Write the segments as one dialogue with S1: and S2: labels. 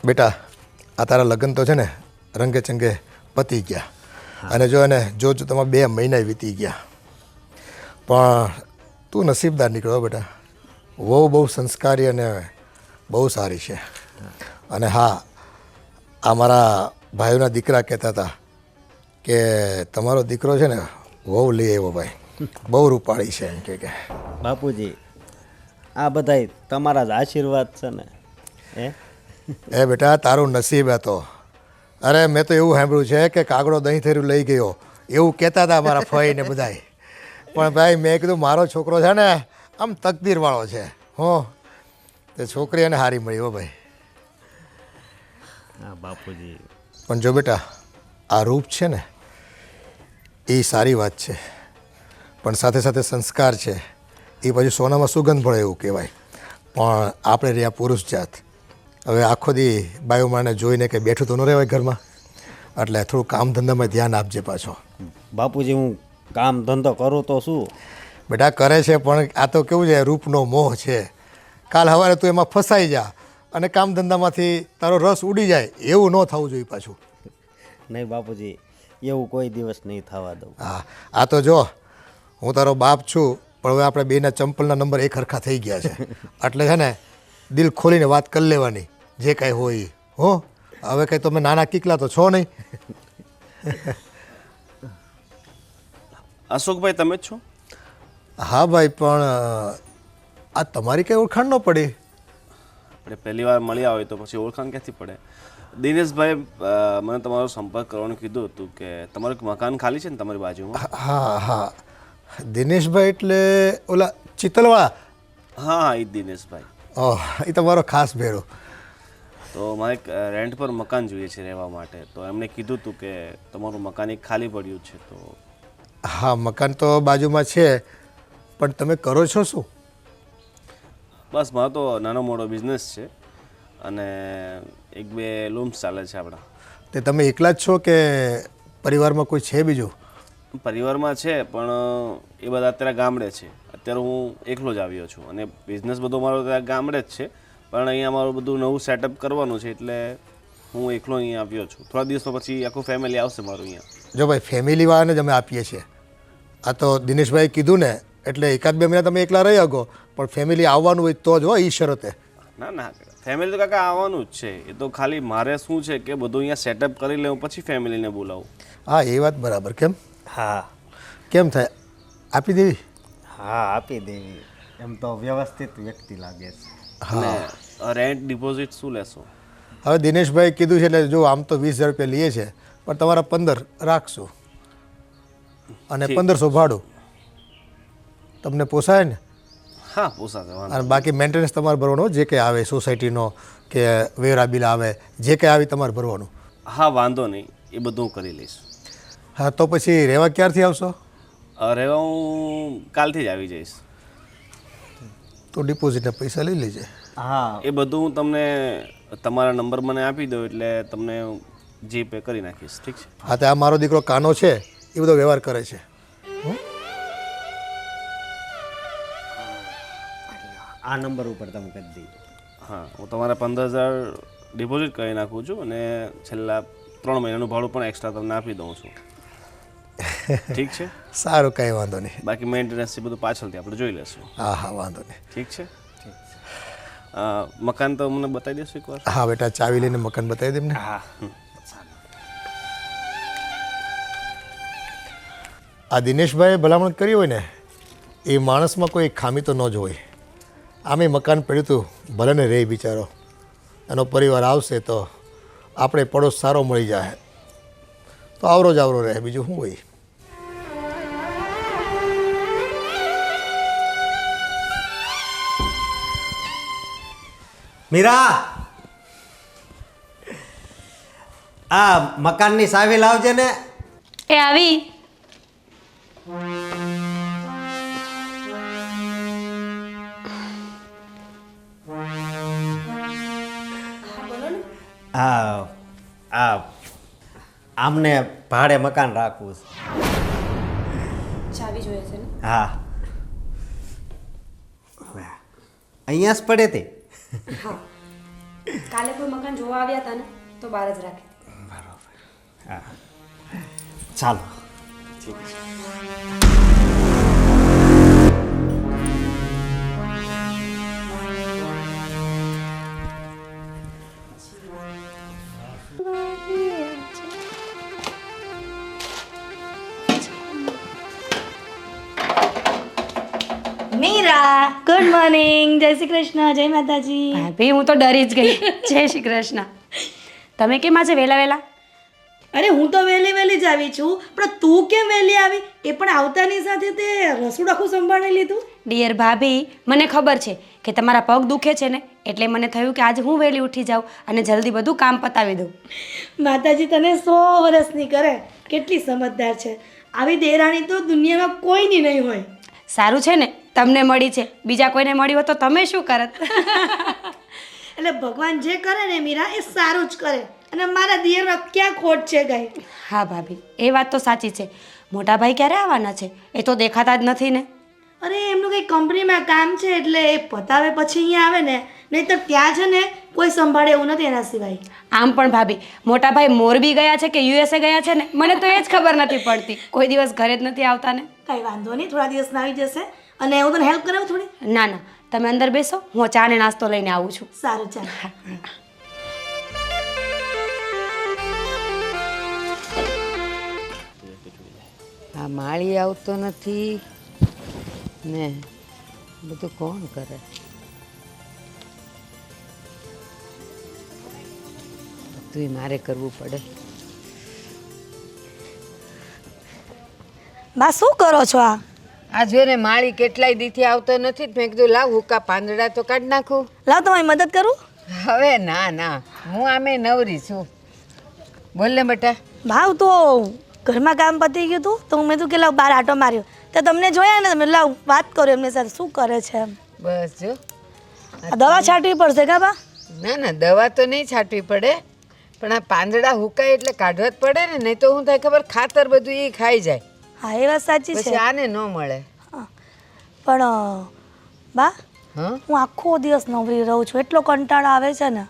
S1: બેટા આ તારા લગ્ન તો છે ને રંગે ચંગે પતી ગયા અને જો એને જો તમારા 2 મહિના વીતી ગયા પણ તું નસીબદાર નીકળ્યો બેટા. વહુ બહુ સંસ્કારી અને બહુ સારી છે. અને હા આ મારા ભાઈઓના દીકરા કહેતા હતા કે તમારો દીકરો છે ને વહુ લઈ આવ્યો ભાઈ, બહુ રૂપાળી છે એમ કે
S2: બાપુજી આ બધાય તમારા જ આશીર્વાદ છે ને.
S1: એ બેટા તારું નસીબ હતો. અરે મેં તો એવું સાંભળ્યું છે કે કાગડો દહીં થેરું લઈ ગયો એવું કહેતા હતા મારા ફઈ ને બધાય. પણ ભાઈ મેં કીધું મારો છોકરો છે ને આમ તકદીરવાળો છે. હો તે છોકરી એને હારી મળી હો ભાઈ.
S2: હા બાપુજી.
S1: પણ જો બેટા આ રૂપ છે ને એ સારી વાત છે પણ સાથે સાથે સંસ્કાર છે એ પછી સોનામાં સુગંધ પડે એવું કહેવાય. પણ આપણે રહ્યા પુરુષ જાત, હવે આખો દી બાયુમાને જોઈને કે બેઠું તો ન રહેવાય ઘરમાં, એટલે થોડું કામ ધંધામાં ધ્યાન આપજે પાછો.
S2: બાપુજી હું કામ ધંધો કરું તો શું?
S1: બેટા કરે છે પણ આ તો કેવું છે રૂપનો મોહ છે. કાલ સવારે તું એમાં ફસાઈ જા અને કામ ધંધામાંથી તારો રસ ઉડી જાય એવું ન થવું જોઈએ પાછું.
S2: નહીં બાપુજી એવું કોઈ દિવસ નહીં થવા દઉં.
S1: હા આ તો જો હું તારો બાપ છું પણ હવે આપણે બેના ચંપલના નંબર એક હરખા થઈ ગયા છે એટલે છે ને દિલ ખોલીને વાત કરી લેવાની જે કાંઈ હોય એ. હો હવે કંઈ તમે નાના કીકલા તો છો નહીં.
S3: અશોકભાઈ તમે જ છો?
S1: હા ભાઈ પણ આ તમારી કંઈ ઓળખાણ ન પડી.
S3: આપણે પહેલી વાર મળ્યા હોય તો પછી ઓળખાણ ક્યાંથી પડે? દિનેશભાઈ મને તમારો સંપર્ક કરવાનું કીધું હતું કે તમારું એક મકાન ખાલી છે ને તમારી બાજુમાં.
S1: હા હા દિનેશભાઈ એટલે ઓલા ચિતલવાળા?
S3: હા હા એ જ દિનેશભાઈ.
S1: ઓહ એ તમારો ખાસ ભેરો.
S3: તો મારે એક રેન્ટ પર મકાન જોઈએ છે રહેવા માટે, તો એમણે કીધું હતું કે તમારું મકાન એક ખાલી પડ્યું છે. તો
S1: હા મકાન તો બાજુમાં છે પણ તમે કરો છો શું?
S3: બસ મારો તો નાનો મોટો બિઝનેસ છે અને 1-2 લૂમ્સ ચાલે છે આપણા.
S1: તે તમે એકલા જ છો કે પરિવારમાં કોઈ છે બીજું?
S3: પરિવારમાં છે પણ એ બધા અત્યારે ગામડે છે. અત્યારે હું એકલો જ આવ્યો છું અને બિઝનેસ બધો મારો ત્યાં ગામડે જ છે પણ અહીંયા મારું બધું નવું સેટઅપ કરવાનું છે એટલે હું એકલો અહીંયા આવ્યો છું. થોડા દિવસો પછી આખું ફેમિલી આવશે મારું અહીંયા.
S1: જો ભાઈ ફેમિલીવાળાને જ અમે આપીએ છીએ. આ તો દિનેશભાઈ કીધું ને એટલે 1-2 મહિના તમે એકલા રહી શકો પણ ફેમિલી આવવાનું હોય તો જ હો એ શરતે.
S3: ના ના ફેમિલી તો કાકા આવવાનું જ છે. એ તો ખાલી મારે શું છે કે બધું અહીંયા સેટઅપ કરી લેવું પછી ફેમિલીને બોલાવું.
S1: હા એ વાત બરાબર. કેમ?
S2: હા
S1: કેમ થાય આપી દેવી?
S2: હા આપી દેવી. એમ તો વ્યવસ્થિત વ્યક્તિ લાગે છે.
S3: અને રેન્ટ ડિપોઝિટ શું લેશો?
S1: હવે દિનેશભાઈ કીધું છે એટલે જો આમ તો 20,000 રૂપિયા લઈએ છે પણ તમારા 15 રાખશું અને 1500 ભાડું. તમને પોસાય ને?
S3: હા પોસાશે.
S1: અને બાકી મેન્ટેનન્સ તમારે ભરવાનો જે કંઈ આવે સોસાયટીનો કે વેરા બિલ આવે જે કંઈ આવે તમારે ભરવાનું.
S3: હા વાંધો નહીં, એ બધું હું કરી લઈશ.
S1: હા તો પછી રહેવા ક્યારથી આવશો?
S3: રહેવા હું કાલથી જ આવી જઈશ.
S1: તો ડિપોઝિટના પૈસા લઈ લેજે.
S2: હા
S3: એ બધું હું તમને તમારા નંબર મને આપી દો એટલે તમને જીપે કરી નાખીશ. ઠીક છે?
S1: હા તો આ મારો દીકરો કાનો છે એ બધો વ્યવહાર કરે છે.
S2: આ નંબર ઉપર તમે કરી દઈએ.
S3: હા હું તમારા 15,000 ડિપોઝિટ કરી નાખું છું અને છેલ્લા 3 મહિનાનું ભાડું પણ એક્સ્ટ્રા તમને આપી દઉં છું. ઠીક છે?
S1: સારું કંઈ વાંધો નહીં.
S3: બાકી મેન્ટેનન્સ એ બધું પાછળથી આપણે જોઈ લઈશું.
S1: હા હા વાંધો નહીં.
S3: ઠીક છે? મકાન તો મને બતાવી દેશો એકવાર?
S1: હા બેટા ચાવી લઈને મકાન બતાવી દેમ ને.
S2: હા
S1: આ દિનેશભાઈએ ભલામણ કરી હોય ને એ માણસમાં કોઈ ખામી તો ન જ હોય. આમે મકાન પડ્યું હતું ભલે ને રહે બિચારો, એનો પરિવાર આવશે તો આપણે પડોશ સારો મળી જાય તો આવરો જ આવરો રહે, બીજું શું હોય.
S2: મીરા આ મકાનની ચાવી લાવજે ને.
S4: એ આવી.
S2: આ આમને ભાડે મકાન રાખવું છે.
S4: ચાવી જોઈએ છે ને?
S2: હા અહીંયા જ પડે તે.
S4: કાલે કોઈ મકાન જોવા આવ્યા હતા ને તો બહાર જ રાખી
S2: ચાલો.
S5: મીરા, ગુડ મોર્નિંગ, જય શ્રી કૃષ્ણ, જય માતાજી.
S4: ભાભી હું તો ડરી જ ગઈ જય શ્રી કૃષ્ણ. તમે કેમ આજે વહેલા વહેલા?
S5: અરે હું તો વહેલી વહેલી જ આવી છું, પણ તું કેમ વહેલી આવી? એ પણ આવતાની સાથે તે રસોડું આખું સંભાળી લીધું.
S4: ડિયર ભાભી, મને ખબર છે કે તમારા પગ દુખે છે ને, એટલે મને થયું કે આજે હું વહેલી ઉઠી જાઉં અને જલ્દી બધું કામ પતાવી દઉં.
S5: માતાજી તને 100 વર્ષની કરે. કેટલી સમજદાર છે. આવી દેરાણી તો દુનિયામાં કોઈની નહીં હોય.
S4: સારું છે ને તમને મળી છે, બીજા કોઈને મળી હોત તો તમે શું કરત?
S5: એટલે ભગવાન જે કરે ને મીરા એ સારું જ કરે. અને મારા દિયરમાં ક્યાં ખોટ છે ગાય?
S4: હા ભાભી, એ વાત તો સાચી છે. મોટા ભાઈ ક્યારે આવવાના છે? એ તો દેખાતા જ નથી ને.
S5: અરે એમનું કંઈ કંપનીમાં કામ છે એટલે એ પતાવે પછી અહીંયા આવે ને, નહીં તો ત્યાં છે ને કોઈ સંભાળે એવું નથી એના સિવાય.
S4: આમ પણ ભાભી, મોટા ભાઈ મોરબી ગયા છે કે યુએસએ ગયા છે ને, મને તો એ જ ખબર નથી પડતી. કોઈ દિવસ ઘરે જ નથી આવતા ને.
S5: કાંઈ વાંધો નહીં, થોડા દિવસમાં આવી જશે. અને હું તને હેલ્પ કરાવું થોડી?
S4: ના ના, તમે અંદર બેસો, હું ચા ને નાસ્તો લઈને આવું છું.
S5: સારું, ચાલ.
S6: આ માળી આવતો નથી ને બધું કોણ કરે? બધું મારે કરવું પડે.
S5: બા શું કરો છો આ?
S6: આ જો ને માળી કેટલાય દીથી આવતો નથી, મેં કીધું લાવ હુકા પાંદડા તો કાઢી નાખું.
S5: લાવ તમારી મદદ કરું.
S6: હવે ના ના, હું આમે નવરી છું. બોલ ને બેટા.
S5: ભાવ તો ઘરમાં કામ પતી ગયું હતું તો મેં તું કે લાવ બહાર આટો માર્યો તો તમને જોયા ને, તમે લાવ વાત કરો એમની સાથે શું કરે છે એમ.
S6: બસ જો.
S5: આ દવા છાંટવી પડશે કા બા?
S6: ના ના, દવા તો નહીં છાંટવી પડે, પણ આ પાંદડા હુકાય એટલે કાઢવા જ પડે ને, નહીં તો હું થાય ખબર ખાતર બધું એ ખાઈ જાય.
S5: હા એ વાત સાચી છે.
S6: પછી આને ન મળે.
S5: પણ બા
S6: હા
S5: હું આખો દિવસ નવરી રહું છું, એટલો કંટાળો આવે છે ને.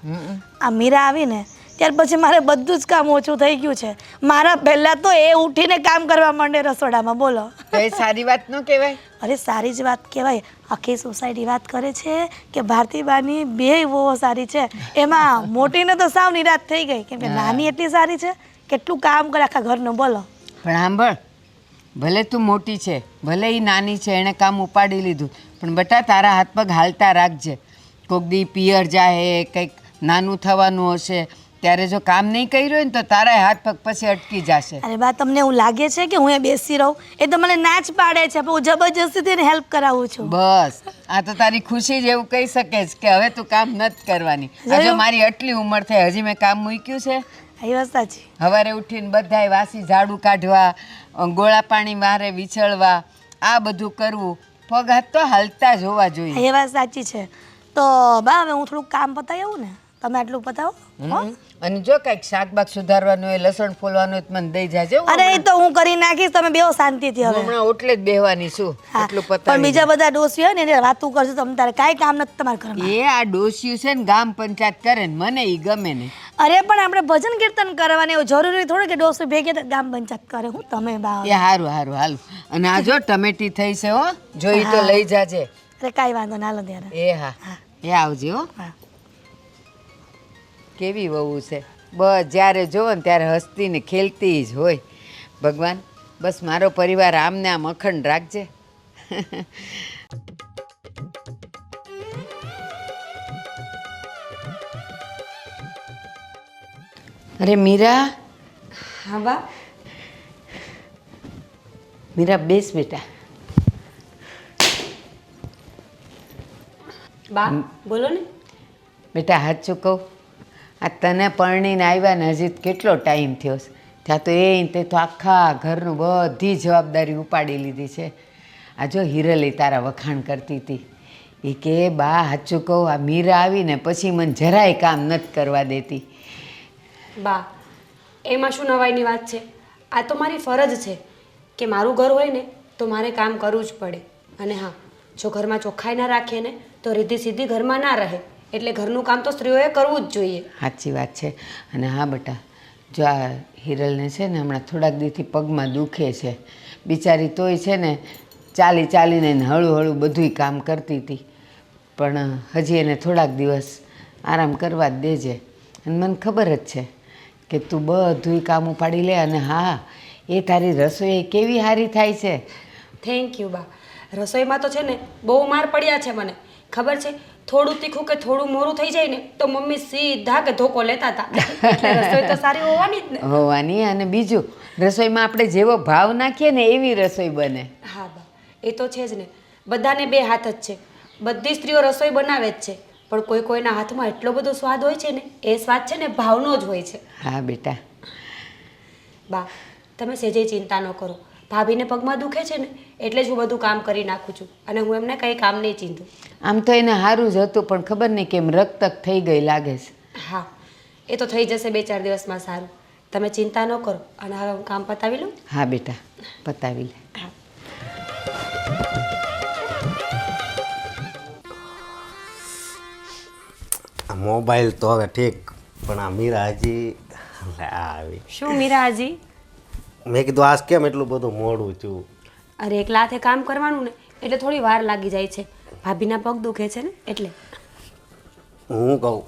S5: આ મીરા આવીને ત્યાર પછી મારે બધું જ કામ ઓછું થઈ ગયું છે. મારા પહેલાં તો એ ઉઠીને કામ કરવા માંડે રસોડામાં. બોલો,
S6: તો એ સારી વાત ન કહેવાય?
S5: અરે સારી જ વાત કહેવાય. આખી સોસાયટી વાત કરે છે કે ભારતીબાની બે બહુ સારી છે. એમાં મોટીને તો સાવ નિરાશ થઈ ગઈ કેમ કે નાની એટલી સારી છે, કેટલું કામ કરે આખા ઘરનું. બોલો.
S6: પણ સાંભળ, ભલે તું મોટી છે, ભલે એ નાની છે, એણે કામ ઉપાડી લીધું, પણ બેટા તારા હાથ પગ હાલતા રાખજે. કોક દી પિયર જાય, કંઈક નાનું થવાનું હશે, ત્યારે જો કામ નહીં કર્યું હોય ને તો તારા હાથ પગ પછી અટકી જશે.
S5: અરે બા તમને એવું લાગે છે કે હું એ બેસી રહું? એ તો મને ના જ પાડે છે, પણ હું જબરજસ્તીથી એને હેલ્પ કરાવું છું.
S6: બસ આ તો તારી ખુશી જ એવું કહી શકે છે કે હવે તું કામ નથી કરવાની. હજુ મારી આટલી ઉંમર થઈ, હજી મેં કામ મૂક્યું છે?
S5: એ વાત સાચી.
S6: સવારે ઉઠીને બધાય વાસી ઝાડુ કાઢવા, ગોળા પાણી મારે વિછળવા, આ બધું કરવું. પગ હાથ તો હાલતા જ હોવા જોઈએ.
S5: એ વાત સાચી છે. તો બા હવે હું થોડુંક કામ પતાવી આવું ને, તમે આટલું પતાવો.
S6: અને જો કઈક શાકબાક સુધારવાનું હોય, લસણ ફોલવાનું હોય તો મને દઈ જાજે.
S5: અરે એ તો હું કરી નાખીશ, તમે બેહો શાંતિથી. હવે
S6: હમણાં ઓટલે જ બેહવાની છું.
S5: હા,
S6: એટલું
S5: પણ
S6: પતાવી
S5: બીજા બધા ડોસી હોય ને એને વાતું કરશું તમે તારે કાંઈ કામ નથી તમારા ઘરમાં.
S6: એ આ ડોસ્યું છે ને ગામ પંચાયત કરે ને, મને ઈ ગમે નહીં.
S5: અરે પણ આપણે ભજન કીર્તન કરવાની, એવું જરૂરી થોડું કે ડોસી ભેગે તો ગામ પંચાયત કરે. હું તમે બા.
S6: એ હારું હારું હાલું. અને આ જો ટમેટી થઈ છે હો, જોઈ તો લઈ જાજે.
S5: અરે કાંઈ વાંધો ના લો ત્યારે.
S6: એ હા, એ આવજે હો.
S5: હા.
S6: કેવી વહુ છે, બસ જ્યારે જોવો ને ત્યારે હસતી ને ખેલતી જ હોય. ભગવાન બસ મારો પરિવાર આમ ને આમ અખંડ રાખજે. અરે મીરા.
S4: હા બા.
S6: મીરા બેસ બેટા.
S4: બા બોલો ને.
S6: બેટા સાચું કહું, આ તને પરણીને આવ્યા ને હજી કેટલો ટાઈમ થયો છે, ત્યાં તો તે તો આખા ઘરનું બધી જવાબદારી ઉપાડી લીધી છે. આ જો હિરલી તારા વખાણ કરતી હતી, એ કે બા સાચું કહું, આ મીરા આવીને પછી મને જરાય કામ નથી કરવા દેતી.
S4: બા એમાં શું નવાઈની વાત છે? આ તો મારી ફરજ છે કે મારું ઘર હોય ને તો મારે કામ કરવું જ પડે. અને હા, જો ઘરમાં ચોખ્ખાઈ ના રાખીએ ને તો રીધી સીધી ઘરમાં ના રહે. એટલે ઘરનું કામ તો સ્ત્રીઓએ કરવું જ જોઈએ.
S6: સાચી વાત છે. અને હા બેટા, જો આ હિરલને છે ને હમણાં થોડાક દીથી પગમાં દુખે છે, બિચારી તોય છે ને ચાલી ચાલીને ને હળું હળું બધુંય કામ કરતી હતી, પણ હજી એને થોડાક દિવસ આરામ કરવા જ દેજે. અને મને ખબર જ છે કે તું બધુંય કામ ઉપાડી લે. અને હા, એ તારી રસોઈ કેવી સારી થાય છે.
S4: થેન્ક યુ બા. રસોઈમાં તો છે ને બહુ માર પડ્યા છે મને ખબર છે. થોડું તીખું કે થોડું મોરું થઈ જાય ને તો મમ્મી સીધા કે ધોકો લેતા હતા. એટલે રસોઈ તો સારી હોવાની જ ને.
S6: હોવાની. અને બીજું, રસોઈમાં આપણે જેવો ભાવ નાખીએ ને એવી રસોઈ બને.
S4: હા બા, એ તો છે જ ને. બધાને બે હાથ જ છે. બધી સ્ત્રીઓ રસોઈ બનાવે જ છે, પણ કોઈ કોઈના હાથમાં એટલો બધો સ્વાદ હોય છે ને, એ સ્વાદ છે ને ભાવનો જ હોય છે.
S6: હા બેટા.
S4: બા, તમે સેજે ચિંતા ન કરો. ભાભીને પગમાં દુખે છે ને એટલે જ હું બધું કામ કરી નાખું છું, અને હું એમને કંઈ કામ નહીં ચીંધું.
S6: આમ તો એને સારું જ હતું, પણ ખબર નહીં કેમ રકતક થઈ ગઈ લાગે છે.
S4: હા, એ તો થઈ જશે 2-4 દિવસમાં સારું. તમે ચિંતા ન કરો. અને હવે હું કામ પતાવી લઉં.
S6: હા બેટા, પતાવી લે.
S4: હા.
S7: આ મોબાઈલ તો હવે ઠીક, પણ આ મીરા હજી આવી.
S4: શું મીરાજી?
S7: મેં કીધું આજ કેમ એટલું બધું મોડું છું?
S4: અરે એકલા હાથે કામ કરવાનું ને એટલે થોડી વાર લાગી જાય છે. ભાભીના પગ દુખે છે ને એટલે.
S7: હું કહું,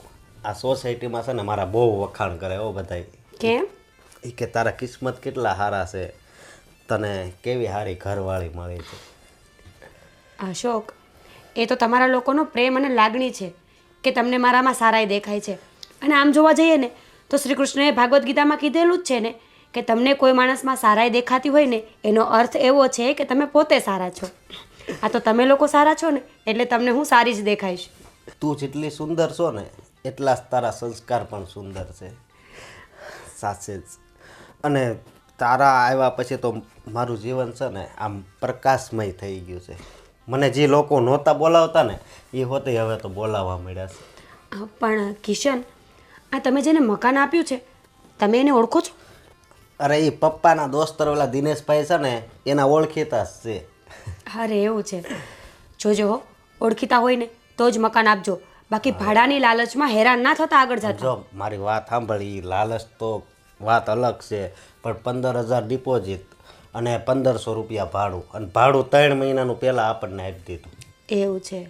S7: આ સોસાયટીમાં છે ને મારા બહુ વખાણ કરે હો બધાય.
S4: કેમ?
S7: એ કે તારા કિસ્મત કેટલા સારા છે, તને કેવી સારી ઘરવાળી મળી છે.
S4: અશોક, એ તો તમારા લોકોનો પ્રેમ અને લાગણી છે કે તમને મારામાં સારાઈ દેખાય છે. અને આમ જોવા જઈએ ને તો શ્રી કૃષ્ણએ ભાગવદ્ ગીતામાં કીધેલું જ છે ને કે તમને કોઈ માણસમાં સારાઈ દેખાતી હોય ને એનો અર્થ એવો છે કે તમે પોતે સારા છો. આ તો તમે લોકો સારા છો ને એટલે તમને હું સારી જ દેખાઈશ.
S7: તું જેટલી સુંદર છો ને એટલા જ તારા સંસ્કાર પણ સુંદર છે, સાચે જ. અને તારા આવ્યા પછી તો મારું જીવન છે ને આમ પ્રકાશમય થઈ ગયું છે. મને જે લોકો નહોતા બોલાવતા ને એ હોતે હવે તો બોલાવવા મળ્યા છે.
S4: પણ કિશન, આ તમે જેને મકાન આપ્યું છે તમે એને ઓળખો છો?
S7: અરે એ પપ્પાના દોસ્તર ઓલા દિનેશભાઈ છે ને એના ઓળખીતા જ છે.
S4: અરે એવું છે. જોજો હો, ઓળખીતા હોય ને તો જ મકાન આપજો, બાકી ભાડાની લાલચમાં હેરાન ના થતા આગળ જતા.
S7: જો મારી વાત સાંભળી, લાલચ તો વાત અલગ છે, પણ 15,000 ડિપોઝિટ અને 1,500 રૂપિયા ભાડું, અને ભાડું 3 મહિનાનું પહેલાં આપણને આપી દીધું.
S4: એવું છે.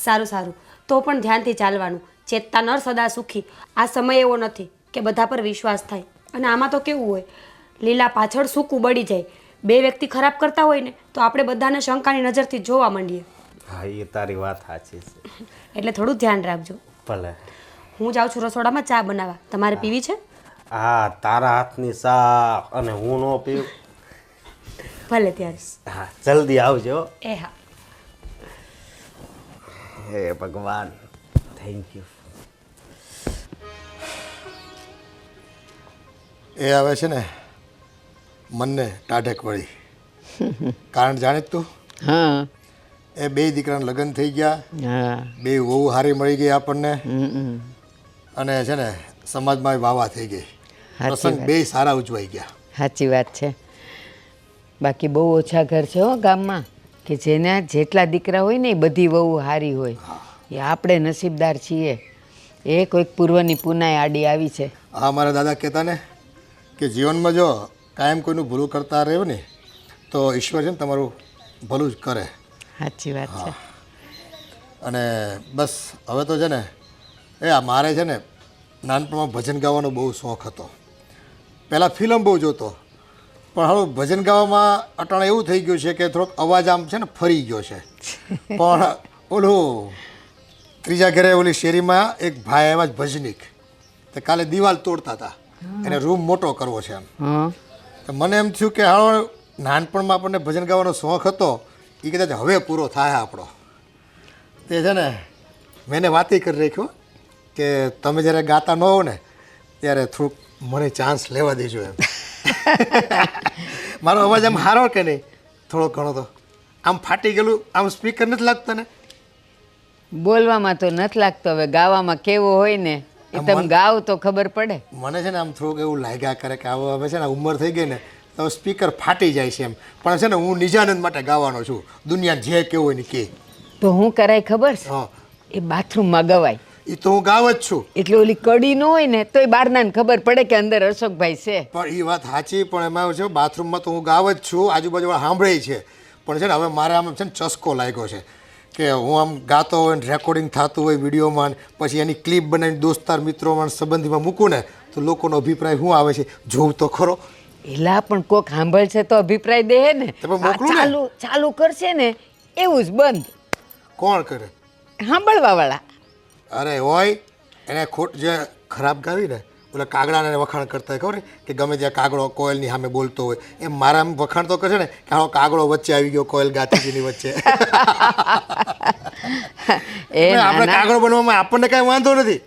S4: સારું સારું, તો પણ ધ્યાનથી ચાલવાનું. ચેતતા નર સદા સુખી. આ સમય એવો નથી કે બધા પર વિશ્વાસ થાય. અને આમાં તો કેવું હોય, લીલા પાછળ સૂકું બળી જાય. 2 વ્યક્તિ ખરાબ કરતા હોય ને તો આપણે બધાને શંકાની નજરથી જોવા માંડીએ.
S7: હા, એ તારી વાત સાચી છે.
S4: એટલે થોડું ધ્યાન રાખજો.
S7: ભલે.
S4: હું જાઉં છું રસોડામાં ચા બનાવવા. તમારે પીવી છે?
S7: હા, તારા હાથની ચા અને હું ન પીવું.
S4: ભલે ત્યારે.
S7: હા, જલ્દી આવજો.
S4: એ હા.
S7: હે ભગવાન, થેન્ક યુ.
S1: એ આવે છે ને મનને ટાઢક વળી. કારણ જાણે જ તું?
S6: હા.
S1: એ 2 દીકરાના લગ્ન થઈ ગયા,
S6: હા.
S1: 2 વહુ હારી મળી ગઈ આપણને, અને છે ને સમાજમાં વાવા થઈ ગઈ. પ્રસંગ 2 સારા ઉજવાઈ ગયા.
S6: સાચી વાત છે. બાકી બહુ ઓછા ઘર છે હો ગામમાં કે જેના જેટલા દીકરા હોય ને એ બધી વહુ હારી હોય. એ આપણે નસીબદાર છીએ. એ કોઈક પૂર્વની પુનાઈ આડી આવી છે.
S1: હા, મારા દાદા કહેતા ને કે જીવનમાં જો કાયમ કોઈનું ભૂલું કરતા રહ્યો ને તો ઈશ્વર છે ને તમારું ભલું જ કરે.
S6: સાચી વાત છે.
S1: અને બસ હવે તો છે ને આ મારે છે ને નાનપણમાં ભજન ગાવાનો બહુ શોખ હતો. પહેલાં ફિલ્મ બહુ જોતો, પણ હવે ભજન ગાવામાં અટાણે એવું થઈ ગયું છે કે થોડોક અવાજ આમ છે ને ફરી ગયો છે. પણ ઓલું ત્રીજા ઘરે ઓલી શેરીમાં એક ભાઈ આવ્યા જ ભજનીક, તે કાલે દિવાલ તોડતા હતા, એને રૂમ મોટો કરવો છે એમ.
S6: હા.
S1: તો મને એમ થયું કે હાલો નાનપણમાં આપણને ભજન ગાવાનો શોખ હતો એ કદાચ હવે પૂરો થાય આપણો. તે છે ને મેં એને વાત કરી રાખ્યો કે તમે જ્યારે ગાતા ન હો ને ત્યારે થોડુંક મને ચાન્સ લેવા દેજો એમ. મારો અવાજ આમ સારો કે નહીં? થોડો ઘણો તો આમ ફાટી ગયેલું આમ સ્પીકર નથી લાગતા ને?
S6: બોલવામાં તો નથી લાગતો, હવે ગાવામાં કેવો હોય ને એ તમે ગાવ તો ખબર પડે.
S1: મને છે ને આમ થોડુંક એવું લાગ્યા કરે કે હવે છે ને ઉંમર થઈ ગઈ ને તો સ્પીકર ફાટી જાય છે એમ. પણ છે ને હું નિજાનંદ માટે ગાવાનો છું, દુનિયા જે કેવું હોય ને કે.
S6: તો હું કરાય ખબર છે?
S1: હા.
S6: એ બાથરૂમમાં ગવાય.
S1: એ તો હું ગાવ જ છું.
S6: એટલે ઓલી કડી ન હોય ને તોય બારનાને ખબર પડે કે અંદર અશોકભાઈ છે.
S1: પણ એ વાત સાચી, પણ એમાં એવું છે બાથરૂમમાં તો હું ગાવ જ છું, આજુબાજુ સાંભળે છે. પણ છે ને હવે મારે આમ છે ને ચસ્કો લાગ્યો છે કે હું આમ ગાતો હોય ને રેકોર્ડિંગ થતું હોય વિડીયોમાં, પછી એની ક્લિપ બનાવીને દોસ્તાર મિત્રોમાં સંબંધીમાં મૂકું ને તો લોકોનો અભિપ્રાય શું આવે છે જોવું તો ખરો.
S6: એલા પણ કોક સાંભળશે તો અભિપ્રાય દે ને.
S1: તો પણ મોકલું ને.
S6: ચાલુ ચાલુ કરશે ને એવું જ બંધ.
S1: કોણ કરે?
S6: સાંભળવા વાળા.
S1: અરે હોય એને ખોટ જે ખરાબ ગાવી ને ઓલા કાગડાને વખાણ કરતા હોય, ખબર કે ગમે ત્યાં કાગડો કોયલની સામે બોલતો હોય એમ મારા આમ વખાણ તો કરશે ને કે આનો કાગડો વચ્ચે આવી ગયો કોયલ ગાતીજીની વચ્ચે. આપણે કાગડો બનવામાં આપણને કાંઈ વાંધો નથી.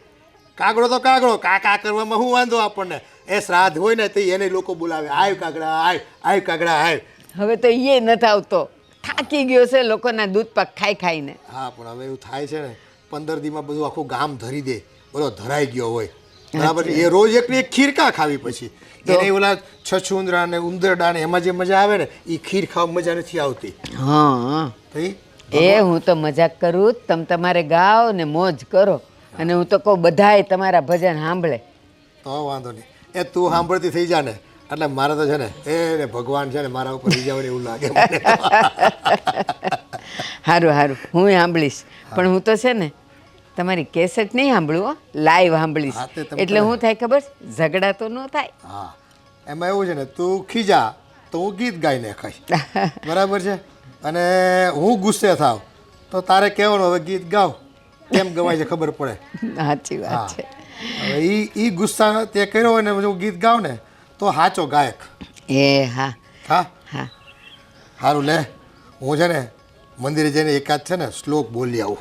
S1: કાગડો તો કાગડો, કાકા કરવામાં શું વાંધો આપણને? એ શ્રાદ્ધ હોય ને તો એને લોકો બોલાવે, આવ કાગડા આવ, આવ કાગડા આવ.
S6: હવે તો એ નથી આવતો, થાકી ગયો છે લોકોના દૂધ પાક ખાઈ ખાઈને.
S1: હા પણ હવે એવું થાય છે ને 15 દીમાં બધું આખું ગામ ધરી દે, બધો ધરાઈ ગયો હોય બરાબર. એ રોજ એકની એક ખીર કા ખાવી, પછી એને ઓલા છછુંદરા ને ઉંદરડા ને એમાં જે મજા આવે ને એ ખીર ખાવા મજા નથી આવતી.
S6: હા એ હું તો મજાક કરું, તમે તમારે ગાઓ ને મોજ કરો, અને હું તો કહું બધાય તમારા ભજન સાંભળે
S1: તો વાંધો નહીં. એ તું સાંભળતી થઈ જા ને એટલે મારે તો છે ને એ ભગવાન છે ને મારા ઉપર રીજાવને એવું લાગે.
S6: સારું સારું હું સાંભળીશ, પણ હું તો છે ને તમારી કેસેટ નહીં સાંભળું હો, લાઈવ સાંભળીશ.
S1: હા, તે તમે
S6: એટલે હું થાય ખબર છે? ઝઘડા તો ન થાય.
S1: હા એમાં એવું છે ને તું ખીજા તો હું ગીત ગાઈને ખાઈશ બરાબર છે, અને હું ગુસ્સે થાવ તો તારે કહેવાનું હવે ગીત ગાવ, કેમ ગવાય છે ખબર પડે.
S6: સાચી વાત છે.
S1: હવે એ ગુસ્સા તે કર્યો હોય ને હું ગીત ગાઉં ને તો સાચો ગાયક.
S6: એ હા
S1: હા
S6: હા
S1: સારું લે, હું છે ને મંદિરે જઈને એકાદ છે ને શ્લોક બોલી આવું.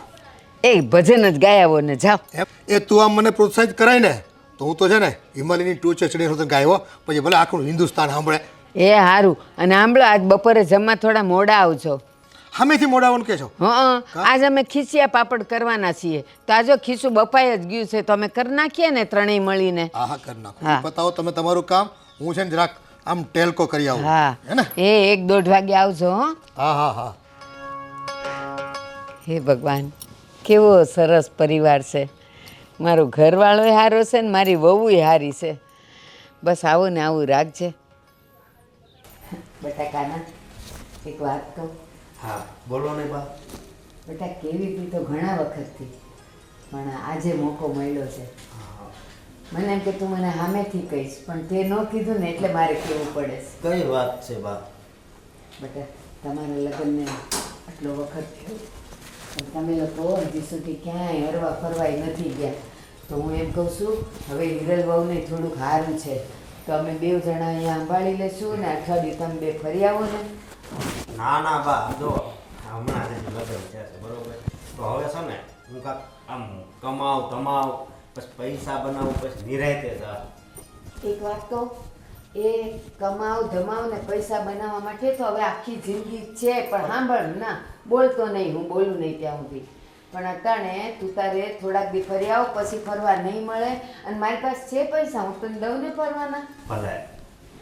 S6: એ ભજન જ ગાયા આવો ને જાઓ.
S1: એ તું આમ મને પ્રોત્સાહિત કરાય ને તો હું તો છે ને હિમાલયની ટોચે ચડીને ગાયો, પછી ભલે આખું હિન્દુસ્તાન સાંભળે.
S6: એ સારું. અને સાંભળો આજ બપોરે જમવા થોડા મોડા આવજો.
S1: સામેથી મોડાવાનું કે છો?
S6: હા આજ અમે ખીસિયા પાપડ કરવાના છીએ, તો આજો ખીસું બફાઈ જ ગયું છે તો અમે કરી નાખીએ ને ત્રણેય મળીને.
S1: હા હા કરી નાખો. બતાવો તમે તમારું કામ, હું છે ને જરાક આમ ટેલકો કરી આવું.
S6: હા
S1: હે ને?
S6: એ 1-1:30 વાગે આવજો. હો
S1: હા હા હા.
S6: હે ભગવાન, કેવો સરસ પરિવાર છે. મારો ઘરવાળોય સારો છે ને મારી વહુય સારી છે. બસ આવું ને આવું રાખજે. બેટા કાના એક વાત કહું?
S7: હા બોલો ને બા.
S6: બેટા કેવી હતી તો ઘણા વખતથી, પણ આજે મોકો મળ્યો છે. મને એમ કે તું મને સામેથી કહીશ, પણ તે ન કીધું ને એટલે મારે કહેવું પડે છે.
S7: કઈ વાત છે બા?
S6: બેટા તમારા લગ્નને આટલો વખત થયો, પણ તમે લોકો હજી સુધી ક્યાંય હરવા ફરવાય નથી ગયા. તો હું એમ કહું છું હવે હિરલ વહુને થોડુંક સારું છે તો અમે 2 જણા અહીંયા સંભાળી લેશું ને અઠવાડિયું તમે 2 ફરી આવો ને.
S7: ના ના બા, જો હમણાં જ લગ્ન છે બરોબર, તો હવે છે ને હું કાંક આમ કમાવ ધમાવ પછી પૈસા બનાવું પછી નિરાયતે જા.
S6: એક વાત કહું, એ કમાવ ધમાવ ને પૈસા બનાવવા માટે તો હવે આખી જિંદગી છે, પણ સાંભળ ના બોલતો નહીં, હું બોલું નહીં ત્યાં સુધી. પણ અટાણે તું તારે થોડાક દી ફરી આવ, પછી ફરવા નહીં મળે, અને મારી પાસે છે પૈસા, હું તને દઉં ને ફરવાના.
S7: ભલે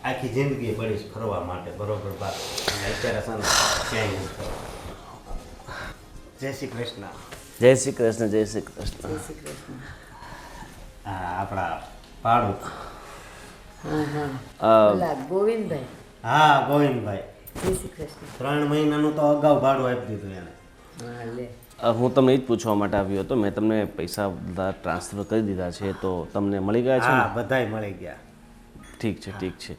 S7: આખી જિંદગી પડીશ ફરવા માટે બરોબર બા, અને અત્યારે છે ને ક્યાંય નથી ફરવા. જય શ્રી કૃષ્ણ.
S3: જય શ્રી કૃષ્ણ, જય શ્રી કૃષ્ણ.
S6: જય શ્રી કૃષ્ણ.
S7: હા આપણા પાડું.
S6: હા હા ઓલા ગોવિંદભાઈ.
S7: હા ગોવિંદભાઈ.
S6: જય શ્રી કૃષ્ણ.
S7: 3 મહિનાનું તો અગાઉ ભાડું આપી દીધું એને.
S6: હા લે.
S3: હું તમને એ જ પૂછવા માટે આવ્યો હતો. મેં તમને પૈસા બધા ટ્રાન્સફર કરી દીધા છે, તો તમને મળી ગયા છે ને?
S7: હા બધાય મળી ગયા.
S3: ઠીક છે ઠીક છે.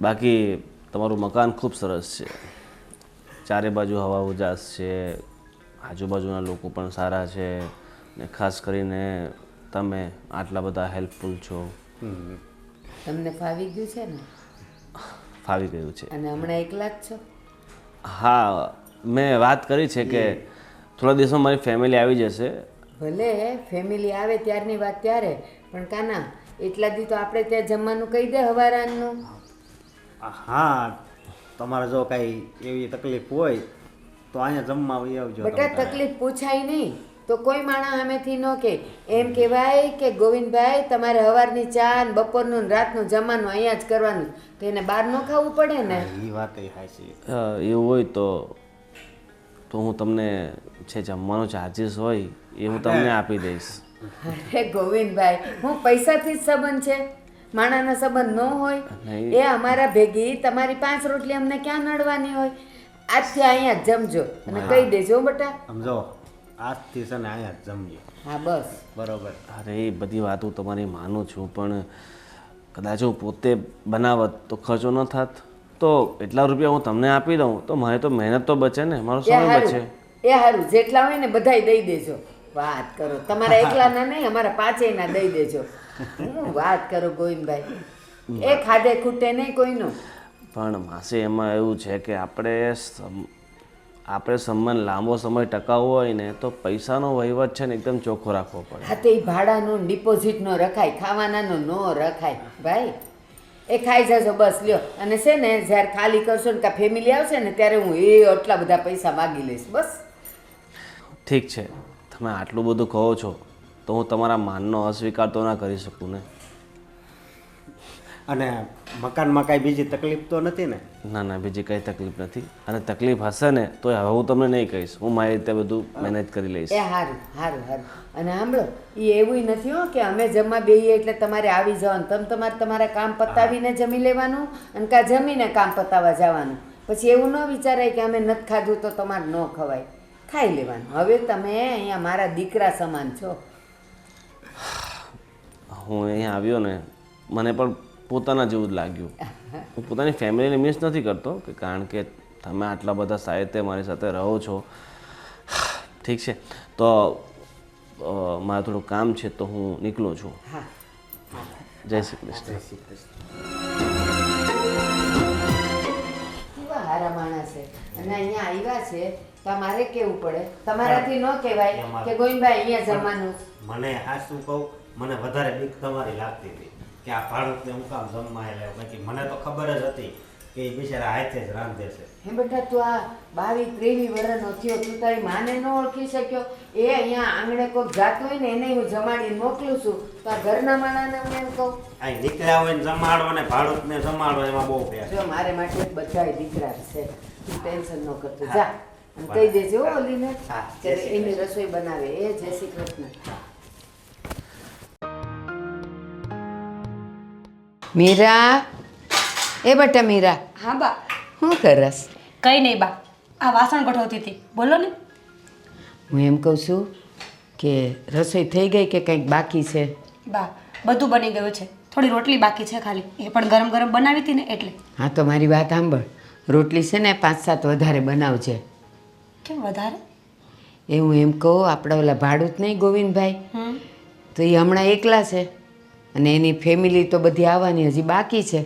S3: બાકી તમારું મકાન ખૂબ સરસ છે, ચારે બાજુ હવા ઉજાસ છે, આજુબાજુના લોકો પણ સારા છે, ને ખાસ કરીને તમે આટલા બધા હેલ્પફુલ છો.
S6: તમને ફાવી ગયું છે ને?
S3: ફાવી ગયું છે.
S6: અને હમણાં એકલા જ છો?
S3: હા મેં વાત કરી છે કે થોડા દિવસમાં મારી ફેમિલી આવી જશે.
S6: ભલે ફેમિલી આવે ત્યારની વાત ત્યારે, પણ કાના એટલા દી તો આપણે ત્યાં જમવાનું કહી દે હવારાનું.
S7: હા તમારે જો કાંઈ એવી તકલીફ હોય તો અહીંયા જમવા આવી આવજો.
S6: બેટા તકલીફ પૂછાય નહીં તો કોઈ માણસ સામેથી ન કહે, એમ કહેવાય કે ગોવિંદભાઈ તમારે સવારની ચા ને બપોરનું ને રાતનું જમવાનું અહીંયા જ કરવાનું, તો એને બહાર ન ખાવું પડે ને.
S7: એ વાત હાચી.
S3: એવું હોય તો હું તમને છે જમવાનો ચાર્જીસ હોય એ હું તમને આપી દઈશ.
S6: અરે ગોવિંદભાઈ, હું પૈસાથી જ સંબંધ છે, માણાનો સંબંધ ન હોય.
S3: નહીં.
S6: એ અમારા ભેગી તમારી 5 રોટલી અમને ક્યાં નડવાની હોય? આજથી અહીંયા જ જમજો અને કહી દેજો હો બેટા.
S7: સમજો, આજથી છે ને અહીંયા જ જમીએ.
S6: હા બસ.
S7: બરોબર.
S3: અરે એ બધી વાતો તમારી માનું છું, પણ કદાચ હું પોતે બનાવત તો ખર્ચો ન થાત, તો એટલા રૂપિયા હું તમને આપી દઉં તો મારે તો મહેનત તો બચે ને, મારો
S6: એ
S3: સમય
S6: હારું,
S3: બચે.
S6: એ હારું, જેટલા હોય ને બધાય દઈ દેજો. વાત કરો, તમારા એકલાના નહીં, અમારા 5 ના દઈ દેજો. હું વાત કરો ગોવિંદભાઈ, એ ખાધે ખૂટે નહીં કોઈનું.
S3: પણ માસી એમાં એવું છે કે આપણે સંબંધ લાંબો સમય ટકાવવો હોય ને તો પૈસાનો વહીવટ છે ને એકદમ ચોખ્ખો રાખવો પડે.
S6: હા તો એ ભાડાનું ડિપોઝિટનો રખાય, ખાવાનાનો ન રખાય ભાઈ. એ ખાઈ જશો બસ, લ્યો. અને છે ને જ્યારે ખાલી કરશો ને કાં ફેમિલી આવશે ને ત્યારે હું આટલા બધા પૈસા માગી લઈશ બસ.
S3: ઠીક છે, તમે આટલું બધું કહો છો તો હું તમારા માનનો અસ્વીકાર તો ના કરી શકું ને.
S7: અને મકાનમાં કાંઈ બીજી તકલીફ તો નથી ને?
S3: ના ના, બીજી કંઈ તકલીફ નથી, અને તકલીફ હશે ને તો હવે હું તમને નહીં કહીશ, હું મારી રીતે બધું મેનેજ કરી લઈશ.
S6: એ સારું સારું સારું. અને સાંભળો, એ એવું નથી હો કે અમે જમવા બેહીએ એટલે તમારે આવી જવાનું. તમારે તમારા કામ પતાવીને જમી લેવાનું અને કાં જમીને કામ પતાવવા જવાનું. પછી એવું ન વિચારાય કે અમે નથી ખાધું તો તમારે ન ખવાય, ખાઈ લેવાનું. હવે તમે અહીંયા મારા દીકરા સમાન છો.
S3: હું અહીંયા આવ્યો ને મને પણ પોતાના જેવું જ લાગ્યું. હું પોતાની ફેમિલીને મિસ નથી કરતો, કે કારણ કે તમે આટલા બધા સાહિત્ય મારી સાથે રહો છો. ઠીક છે, તો મારે થોડું કામ છે તો હું નીકળું છું.
S6: હા.
S3: જય શ્રી કૃષ્ણ.
S6: કેવા હારા માણસ છે, અને અહીંયા આવ્યા છે તો મારે કેવું પડે? તમારાથી ન કહેવાય કે ગોવિંદભાઈ અહીંયા જમવાનું.
S7: મને આ શું કહું, મને વધારે બીક તમારી લાગતી હતી કે આ ભાડુતને હું કામ જમવા આવ્યો. બાકી મને તો ખબર જ હતી કે એ બિચારા હાથે જ રાંધે છે.
S6: હે બેટા, તું આ 22-23 વર્ષનો થયો, તું તારી માને ન ઓળખી શક્યો? એ અહીંયા આંગણે કોઈક જાતું હોય ને એને હું જમાડીને મોકલું છું, તો આ ઘરના માણાને હું એમ કહું?
S7: આ નીકળ્યા હોય ને જમાડો ને ભાડુતને જમાડો એમાં બહુ ફેર.
S6: જો મારે માટે બધાય દીકરા છે, તું ટેન્શન ન કરતો. જા અને કહી દેજો હો ઓલીને કે એની રસોઈ બનાવે. એ જય શ્રી કૃષ્ણ. મીરા, એ બેટા મીરા,
S4: હા બા.
S6: શું કરસ?
S4: કંઈ નહીં બા, આ વાસણ ગોઠવતી હતી, બોલો ને.
S6: હું એમ કહું છું કે રસોઈ થઈ ગઈ કે કંઈક બાકી છે?
S4: બા, બધું બની ગયું છે, થોડી રોટલી બાકી છે ખાલી, એ પણ ગરમ ગરમ બનાવી હતી ને એટલે.
S6: હા તો મારી વાત સાંભળ, રોટલી છે ને 5-7 વધારે બનાવજે.
S4: કેમ વધારે?
S6: એ હું એમ કહું, આપણા ઓલા ભાડુત નહીં ગોવિંદભાઈ, તો એ હમણાં એકલા છે અને એની ફેમિલી તો બધી આવવાની હજી બાકી છે.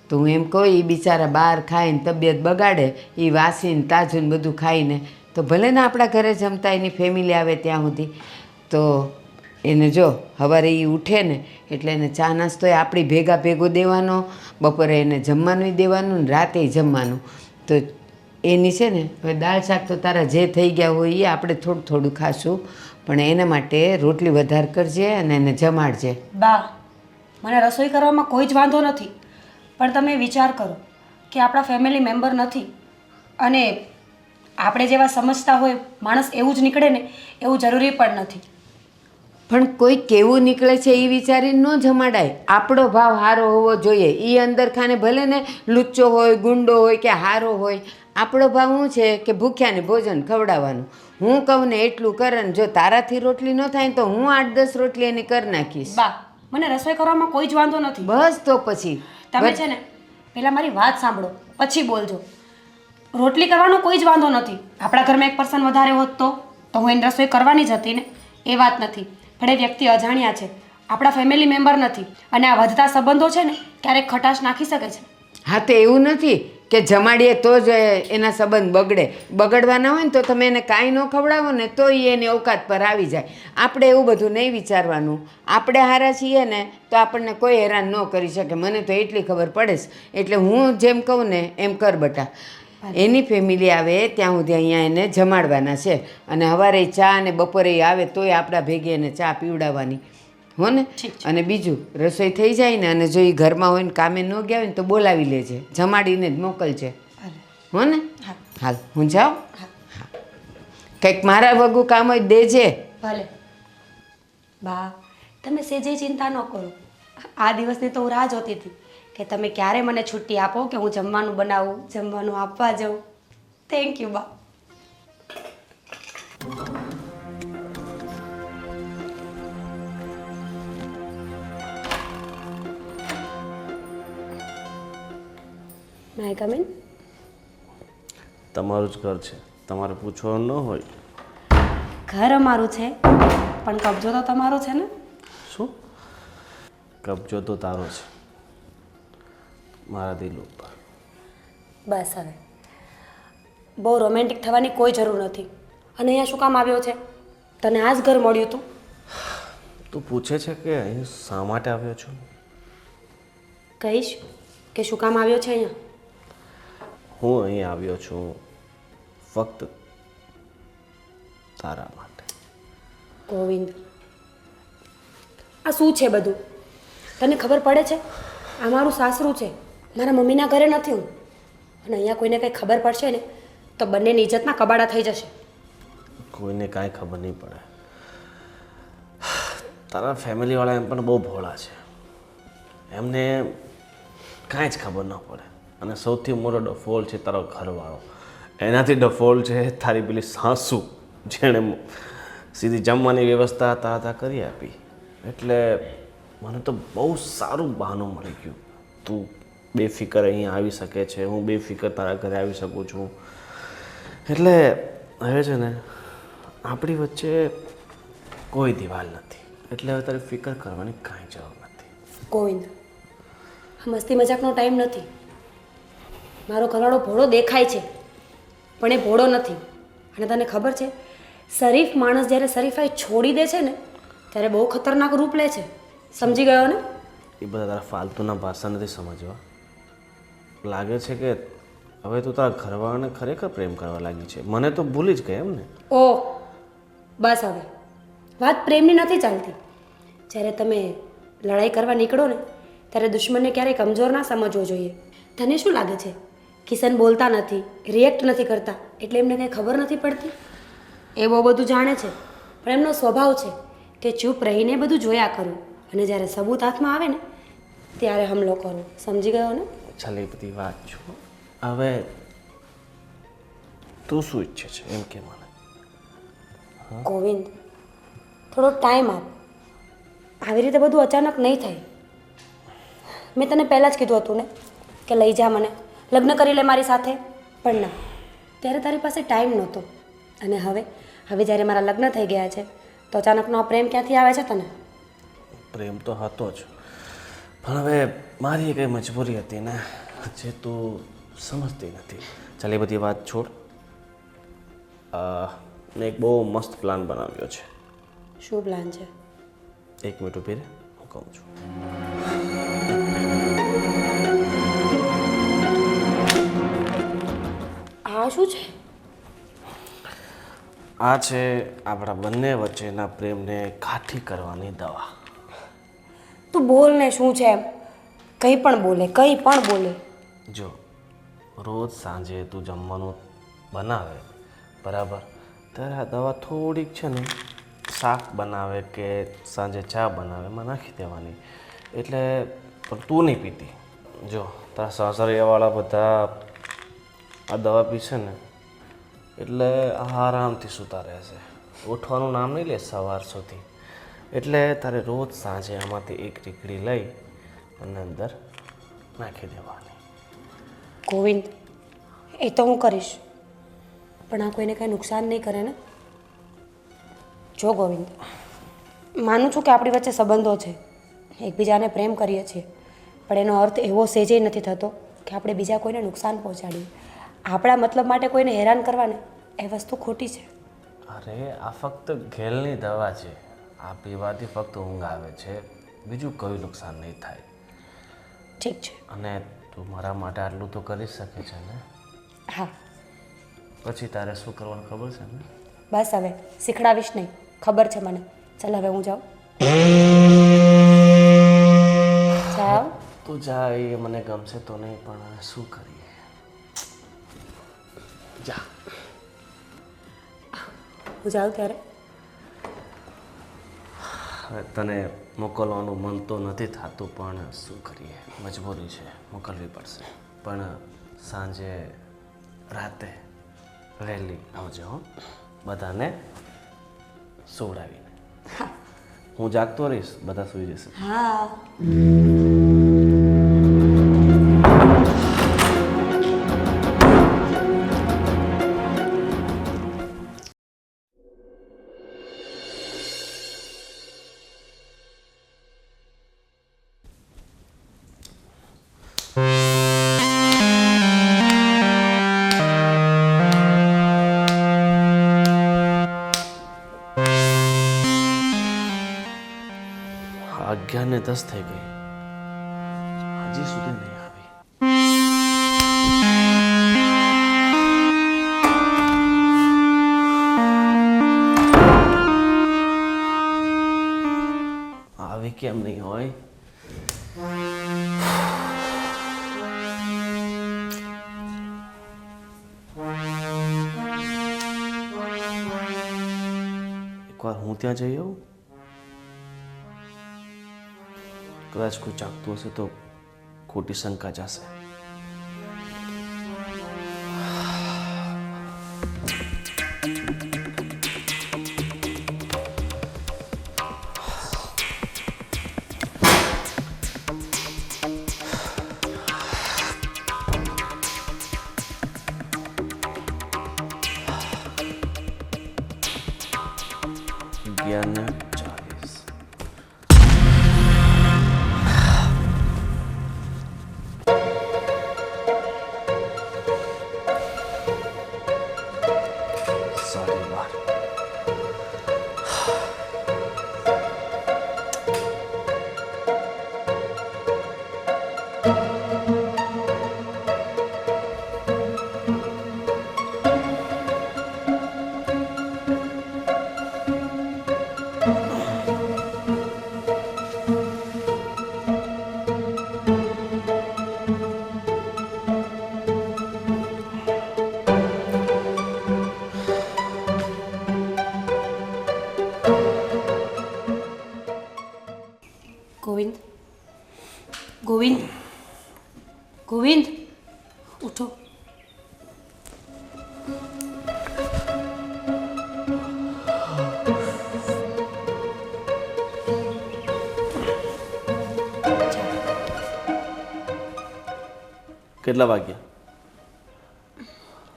S6: તો હું એમ કહું, એ બિચારા બહાર ખાઈને તબિયત બગાડે, એ વાસીને તાજું બધું ખાઈને તો ભલે ને આપણા ઘરે જમતા એની ફેમિલી આવે ત્યાં સુધી. તો એને જો સવારે એ ઉઠે ને એટલે એને ચા નાસ્તો આપણી ભેગો દેવાનો, બપોરે એને જમવાનું દેવાનું ને રાતે જમવાનું. તો એની છે ને હવે દાળ શાક તો તારા જે થઈ ગયા હોય એ આપણે થોડું થોડું ખાશું, પણ એના માટે રોટલી વધારે કરજે અને એને જમાડજે.
S4: બા, મને રસોઈ કરવામાં કોઈ જ વાંધો નથી, પણ તમે વિચાર કરો કે આપણા ફેમિલી મેમ્બર નથી અને આપણે જેવા સમજતા હોય માણસ એવું જ નીકળે ને એવું જરૂરી પણ નથી.
S6: પણ કોઈ કેવું નીકળે છે એ વિચારીને ન જમાડાય. આપણો ભાવ સારો હોવો જોઈએ. એ અંદર ખાને ભલે ને લુચ્ચો હોય, ગુંડો હોય કે હારો હોય, આપણો ભાવ શું છે કે ભૂખ્યાને ભોજન ખવડાવવાનું. હું કહું ને એટલું કરે ને જો તારાથી રોટલી ન થાય ને તો હું 8-10 રોટલી એની કરી નાખીશ.
S4: બા, મને રસોઈ કરવામાં કોઈ જ વાંધો નથી.
S6: બસ તો પછી
S4: તમે છે ને પહેલાં મારી વાત સાંભળો પછી બોલજો. રોટલી કરવાનો કોઈ જ વાંધો નથી, આપણા ઘરમાં એક પર્સન વધારે હોત તો હું એની રસોઈ કરવાની જ હતી ને, એ વાત નથી. પણ એ વ્યક્તિ અજાણ્યા છે, આપણા ફેમિલી મેમ્બર નથી, અને આ વધતા સંબંધો છે ને ક્યારેક ખટાશ નાખી શકે છે.
S6: હા તો એવું નથી કે જમાડીએ તો જ એના સંબંધ બગડવાના હોય ને તો તમે એને કાંઈ ન ખવડાવો ને તો એ એની ઓકાત પર આવી જાય. આપણે એવું બધું નહીં વિચારવાનું. આપણે હારા છીએ ને તો આપણને કોઈ હેરાન ન કરી શકે, મને તો એટલી ખબર પડે છે. એટલે હું જેમ કહું ને એમ કર બટા. એની ફેમિલી આવે ત્યાં સુધી અહીંયા એને જમાડવાના છે, અને સવારે ચા અને બપોરે આવે તોય આપણા ભેગે એને ચા પીવડાવવાની હો ને. અને બીજું, રસોઈ થઈ જાય ને અને જો એ ઘરમાં હોય ને કામે ન ગયા હોય ને તો બોલાવી લેજે, જમાડીને જ મોકલજે હો ને. હાલ હું જાઉં. હા, કંઈક મારા વગું કામ હોય દેજે.
S4: ભલે. બા તમે સેજે ચિંતા ન કરો. આ દિવસની તો હું રાહ જોતી હતી કે તમે ક્યારે મને છુટ્ટી આપો કે હું જમવાનું બનાવું, જમવાનું આપવા જાઉં. થેન્ક યુ બા. મે કમ ઇન?
S3: તમારું જ ઘર છે, તમારે પૂછવાનું ન હોય.
S4: ઘર અમારું છે પણ કબજો તો તમારો છે ને.
S3: શું? કબજો તો તારો છે મારા દિલ ઉપર.
S4: બસ હવે બહુ રોમેન્ટિક થવાની કોઈ જરૂર નથી. અને અહીંયા શું કામ આવ્યો છે? તને આ જ ઘર મળ્યું હતું?
S3: તું પૂછે છે કે અહીં શા માટે આવ્યો છું?
S4: કહીશ કે શું કામ આવ્યો છે અહીંયા?
S3: હું અહીં આવ્યો છું ફક્ત તારા માટે.
S4: ગોવિંદ, આ શું છે બધું? તને ખબર પડે છે? આ મારું સાસરું છે, મારા મમ્મીના ઘરે નથી હું. અને અહીંયા કોઈને કંઈ ખબર પડશે ને તો બંનેની ઇજ્જતના કબાડા થઈ જશે.
S3: કોઈને કાંઈ ખબર નહીં પડે. તારા ફેમિલીવાળા એમ પણ બહુ ભોળા છે, એમને કાંઈ જ ખબર ન પડે. અને સૌથી મોટો ડફોલ છે તારો ઘરવાળો. એનાથી ડફોલ છે તારી પેલી સાસુ, જેણે સીધી જમવાની વ્યવસ્થા તારા કરી આપી. એટલે મને તો બહુ સારું બહાનું મળી ગયું. તું બેફિકર અહીં આવી શકે છે, હું બેફિકર તારા ઘરે આવી શકું છું. એટલે હવે છે ને આપણી વચ્ચે કોઈ દિવાલ નથી. એટલે હવે તારે ફિકર કરવાની કાંઈ જરૂર નથી.
S4: ગોવિંદ, આ મસ્તી મજાકનો ટાઈમ નથી. મારો ઘરવાળો ભોળો દેખાય છે પણ એ ભોળો નથી. અને તને ખબર છે, શરીફ માણસ જ્યારે શરીફાઈ છોડી દે છે ને ત્યારે બહુ ખતરનાક રૂપ લે છે. સમજી ગયો ને?
S3: એ બધા તારા ફાલતુના ભાષા નથી સમજવા. લાગે છે કે હવે તું તારા ઘરવાળાને ખરેખર પ્રેમ કરવા લાગી છે. મને તો ભૂલી જ ગઈ એમ ને.
S4: ઓહ બસ હવે વાત પ્રેમની નથી ચાલતી. જ્યારે તમે લડાઈ કરવા નીકળો ને ત્યારે દુશ્મનને ક્યારેય કમજોર ના સમજવો જોઈએ. તને શું લાગે છે કિશન બોલતા નથી, રિએક્ટ નથી કરતા એટલે એમને કંઈ ખબર નથી પડતી? એ બહુ બધું જાણે છે પણ એમનો સ્વભાવ છે કે ચૂપ રહીને બધું જોયા કરું અને જ્યારે સબૂત હાથમાં આવે ને ત્યારે હમલો કરો. સમજી ગયો ને?
S3: ચાલ એ બધી વાત છો. હવે તું શું ઈચ્છે છે એમ કે મને.
S4: ગોવિંદ, થોડો ટાઈમ આપ. આવી રીતે બધું અચાનક નહીં થાય. મેં તને પહેલાં જ કીધું હતું ને કે લઈ જા મને, લગ્ન કરી લે મારી સાથે. પણ ના, ત્યારે તારી પાસે ટાઈમ નહોતો. અને હવે જ્યારે મારા લગ્ન થઈ ગયા છે તો અચાનકનો આ પ્રેમ ક્યાંથી આવે છે તને?
S3: પ્રેમ તો હતો જ, પણ હવે મારી કંઈ મજબૂરી હતી ને જે તું સમજતી નથી. ચાલ એ બધી વાત છોડ. મેં એક બહુ મસ્ત પ્લાન બનાવ્યો છે.
S4: શું પ્લાન છે?
S3: એક મિનિટ ઊભી રહે, હું કહું છું.
S4: આ શું છે?
S3: આ છે આપણા બંને વચ્ચેના પ્રેમને કાઠી કરવાની દવા.
S4: તું બોલ ને શું છે એમ. કંઈ પણ બોલે, કંઈ પણ બોલે.
S3: જો રોજ સાંજે તું જમવાનું બનાવે બરાબર, ત્યારે આ દવા થોડીક છે ને શાક બનાવે કે સાંજે ચા બનાવે એમાં નાખી દેવાની. એટલે પણ તું નહીં પીતી. જો તારા સાસરિયાવાળા બધા આ દવા પીશે ને એટલે આરામથી સૂતા રહેશે, ઉઠવાનું નામ નહીં લે સવાર સુધી. એટલે તારે રોજ સાંજે આમાંથી એક ટીકડી લઈ અને અંદર નાખી દેવાની.
S4: ગોવિંદ, એ તો હું કરીશ પણ આ કોઈને કાંઈ નુકસાન નહીં કરે ને? જો ગોવિંદ, માનું છું કે આપણી વચ્ચે સંબંધો છે, એકબીજાને પ્રેમ કરીએ છીએ, પણ એનો અર્થ એવો સહેજે નથી થતો કે આપણે બીજા કોઈને નુકસાન પહોંચાડીએ. આપણા મતલબ માટે કોઈને હેરાન કરવાને એ વસ્તુ ખોટી છે.
S3: અરે આ ફક્ત ઘેલની દવા છે. આ પીવાથી ફક્ત ઊંઘ આવે છે, બીજું કોઈ નુકસાન નહીં થાય.
S4: ઠીક છે.
S3: અને તું મારા માટે આટલું તો કરી શકે છે ને?
S4: હા.
S3: પછી તારે શું કરવાનું ખબર છે ને?
S4: બસ હવે શીખડાવીશ નહીં, ખબર છે મને. ચાલ હવે હું જાઉં. જાઓ.
S3: તું જા, એ મને ગમશે તો નહીં પણ શું કરીએ. જા.
S4: હું જાઉં ત્યારે
S3: હવે તને મોકલવાનું મન તો નથી થતું, પણ શું કરીએ, મજબૂરી છે, મોકલવી પડશે. પણ સાંજે રાતે વહેલી આવજો હો, બધાને સુવડાવીને. હું જાગતો રહીશ, બધા સૂઈ જશે.
S4: હા.
S3: અગિયારને 10 થઈ ગઈ, હજી સુધી નહીં આવી. આવી કેમ નહીં હોય? એકવાર હું ત્યાં જઈ આવું. કદાચ કોઈ જાગતું હશે તો ખોટી શંકા જશે. અગિયારને 40. સારી વાત.
S4: ગોવિંદ, ગોવિંદ, ગોવિંદ, ઉઠો.
S3: કેટલા વાગ્યા?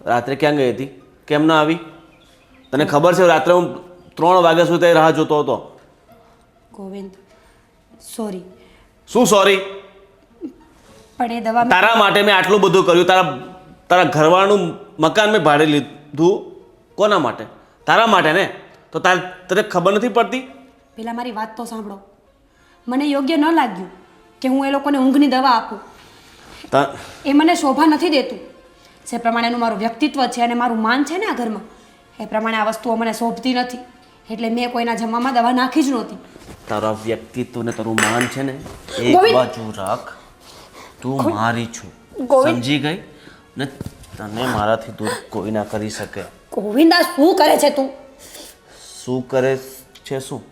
S3: રાત્રે ક્યાં ગઈ હતી? કેમ ના આવી? તને ખબર છે રાત્રે હું 3 વાગ્યા સુધી રાહ જોતો હતો.
S4: ગોવિંદ, સોરી.
S3: શું સોરી?
S4: પણ એ દવા
S3: તારા માટે મેં આટલું બધું કર્યું. તારા ઘરવાળાનું મકાન મેં ભાડે લીધું. કોના માટે? તારા માટે ને. તો તને ખબર નથી પડતી?
S4: પેલા મારી વાત તો સાંભળો. મને યોગ્ય ન લાગ્યું કે હું એ લોકોને ઊંઘની દવા આપું. એ મને શોભા નથી દેતું. જે પ્રમાણેનું મારું વ્યક્તિત્વ છે અને મારું માન છે ને આ ઘરમાં, એ પ્રમાણે આ વસ્તુઓ મને શોભતી નથી. એટલે મેં કોઈના જમવામાં દવા નાખી જ નહોતી.
S3: તારા વ્યક્તિત્વ ને તારું માન છે ને એક
S4: ગોવિંદ!
S3: બાજુ રાખ. તું મારી છું,
S4: ગોવિંદ!
S3: સમજી ગઈ ને? તને મારાથી દૂર કોઈ ના કરી શકે.
S4: ગોવિંદ, આ શું કરે છે તું?
S3: શું કરે છે? શું?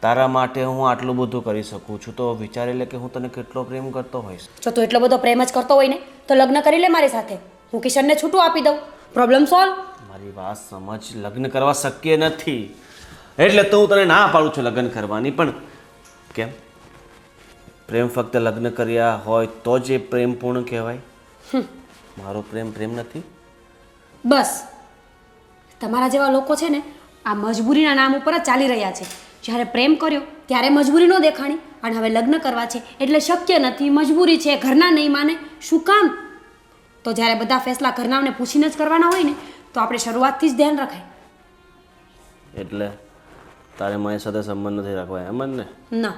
S3: તારા માટે હું આટલું બધું કરી શકું છું તો વિચારી લે કે હું તને કેટલો પ્રેમ કરતો હોઈશ.
S4: જો તું એટલો બધો પ્રેમ જ કરતો હોય ને તો લગ્ન કરી લે મારી સાથે. હું કિશનને છૂટું આપી દઉં. Problem solve.
S3: મારી વાત સમજ. લગ્ન કરવા શક્ય નથી એટલે તો હું તને ના પાડું છું લગ્ન કરવાની. પણ કેમ? પ્રેમ ફક્ત લગ્ન કર્યા હોય તો જ એ પ્રેમ પૂર્ણ કહેવાય? મારો પ્રેમ નથી.
S4: બસ, તમારા જેવા લોકો છે ને આ મજબૂરીના નામ ઉપર જ ચાલી રહ્યા છે. જ્યારે પ્રેમ કર્યો ત્યારે મજબૂરી ન દેખાણી, અને હવે લગ્ન કરવા છે એટલે શક્ય નથી, મજબૂરી છે, ઘરના નહીં માને. શું કામ? તો જ્યારે બધા ફેસલા ઘરનાને પૂછીને જ કરવાના હોય ને તો આપણે શરૂઆતથી જ ધ્યાન રખાય.
S3: એટલે તારે મારી સાથે સંબંધ નથી રાખવા એમ જ ને?
S4: ના,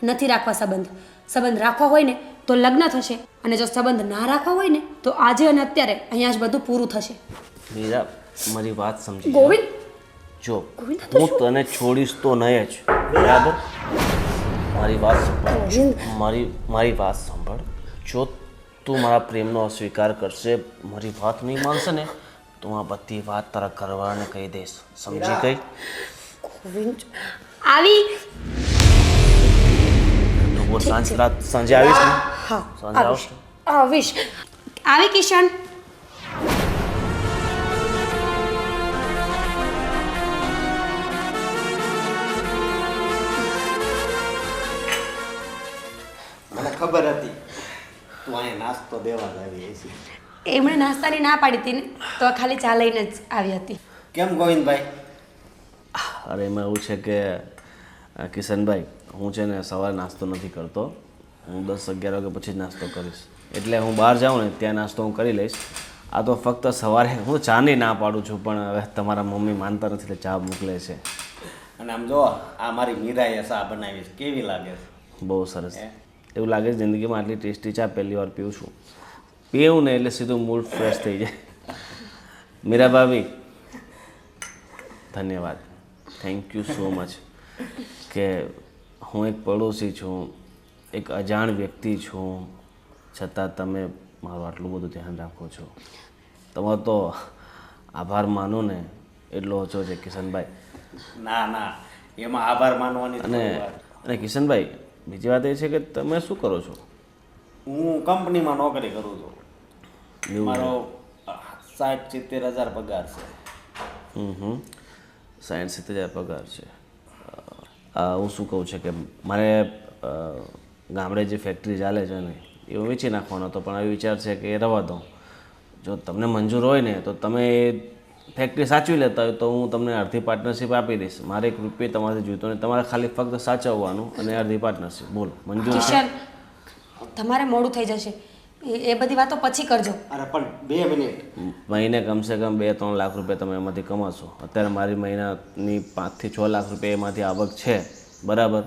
S4: નથી રાખવા સંબંધ. સંબંધ રાખવો હોય ને તો લગ્ન થશે, અને જો સંબંધ ના રાખવા હોય ને તો આજે અને અત્યારે અહીંયા જ બધું પૂરું થશે.
S3: મીરા, મારી વાત સમજી.
S4: ગોવિંદ,
S3: જો હું તને છોડીશ તો નહીં જ, બરાબર? મારી વાત સાંભળ. મારી વાત સાંભળ. જો તું મારા પ્રેમનો અસ્વીકાર કરશે, મારી વાત નહીં માનશે ને તો આ બધી વાત તારા ઘરવાળાને કહી દઈશ. સમજી ગઈ?
S4: ગોવિંદ, આવી
S3: તો બોલ સાંજે આવીશ ને
S4: હા
S3: સાંજે
S4: આવીશ આવીશ આવી કિશન
S7: મને ખબર હતી તું અહીંયા નાસ્તો દેવા જ આવી હશે.
S4: એમણે નાસ્તાની ના પાડી હતી ને તો ખાલી ચા લઈને જ આવી હતી
S7: કેમ ગોવિંદભાઈ?
S3: અરે એમાં એવું છે કે કિશનભાઈ હું છે ને સવારે નાસ્તો નથી કરતો. હું 10-11 વાગે પછી જ નાસ્તો કરીશ. એટલે હું બહાર જાઉં ને ત્યાં નાસ્તો હું કરી લઈશ. આ તો ફક્ત સવારે હું ચાની ના પાડું છું, પણ હવે તમારા મમ્મી માનતા નથી એટલે ચા મોકલે છે.
S7: અને આમ જો આ મારી મીરાએ ચા બનાવી છે, કેવી લાગે છે?
S3: બહુ સરસ. એવું લાગે છે જિંદગીમાં આટલી ટેસ્ટી ચા પહેલી વાર પીઉં છું. પીવું ને એટલે સીધું મૂડ ફ્રેશ થઈ જાય. મીરા ભાભી ધન્યવાદ, થેન્ક યુ સો મચ કે હું એક પડોશી છું, એક અજાણ વ્યક્તિ છું, છતાં તમે મારું આટલું બધું ધ્યાન રાખો છો. તમારો તો આભાર માનો ને એટલો ઓછો છે કિશનભાઈ.
S7: ના ના, એમાં આભાર માનવાની તો કોઈ વાત.
S3: અને કિશનભાઈ બીજી વાત એ છે કે તમે શું કરો છો?
S7: હું કંપનીમાં નોકરી કરું છું.
S3: એવું
S7: મારો 60-70 હજાર પગાર છે.
S3: 60-70 હજાર પગાર છે. હું શું કહું છે કે મારે ગામડે જે ફેક્ટરી ચાલે છે ને એ વેચી નાખવાનો હતો, પણ હવે વિચાર છે કે એ રવા દઉં. જો તમને મંજૂર હોય ને તો તમે ફેક્ટરી સાચવી લેતા હોય તો હું તમને અડધી પાર્ટનરશિપ આપી દઈશ. મારે 1 રૂપિયા તમારે જોઈતો નહીં, તમારે ખાલી ફક્ત સાચવવાનું અને અડધી પાર્ટનરશિપ. બોલો મંજૂર છે?
S4: કિશન તમારે મોડું થઈ જશે, એ બધી વાતો પછી કરજો.
S7: અરે પણ 2 મિનિટ.
S3: મહિને કમસે કમ 2-3 લાખ રૂપિયા તમે એમાંથી કમાશો. અત્યારે મારી મહિનાની 5-6 લાખ રૂપિયા એમાંથી આવક છે, બરાબર?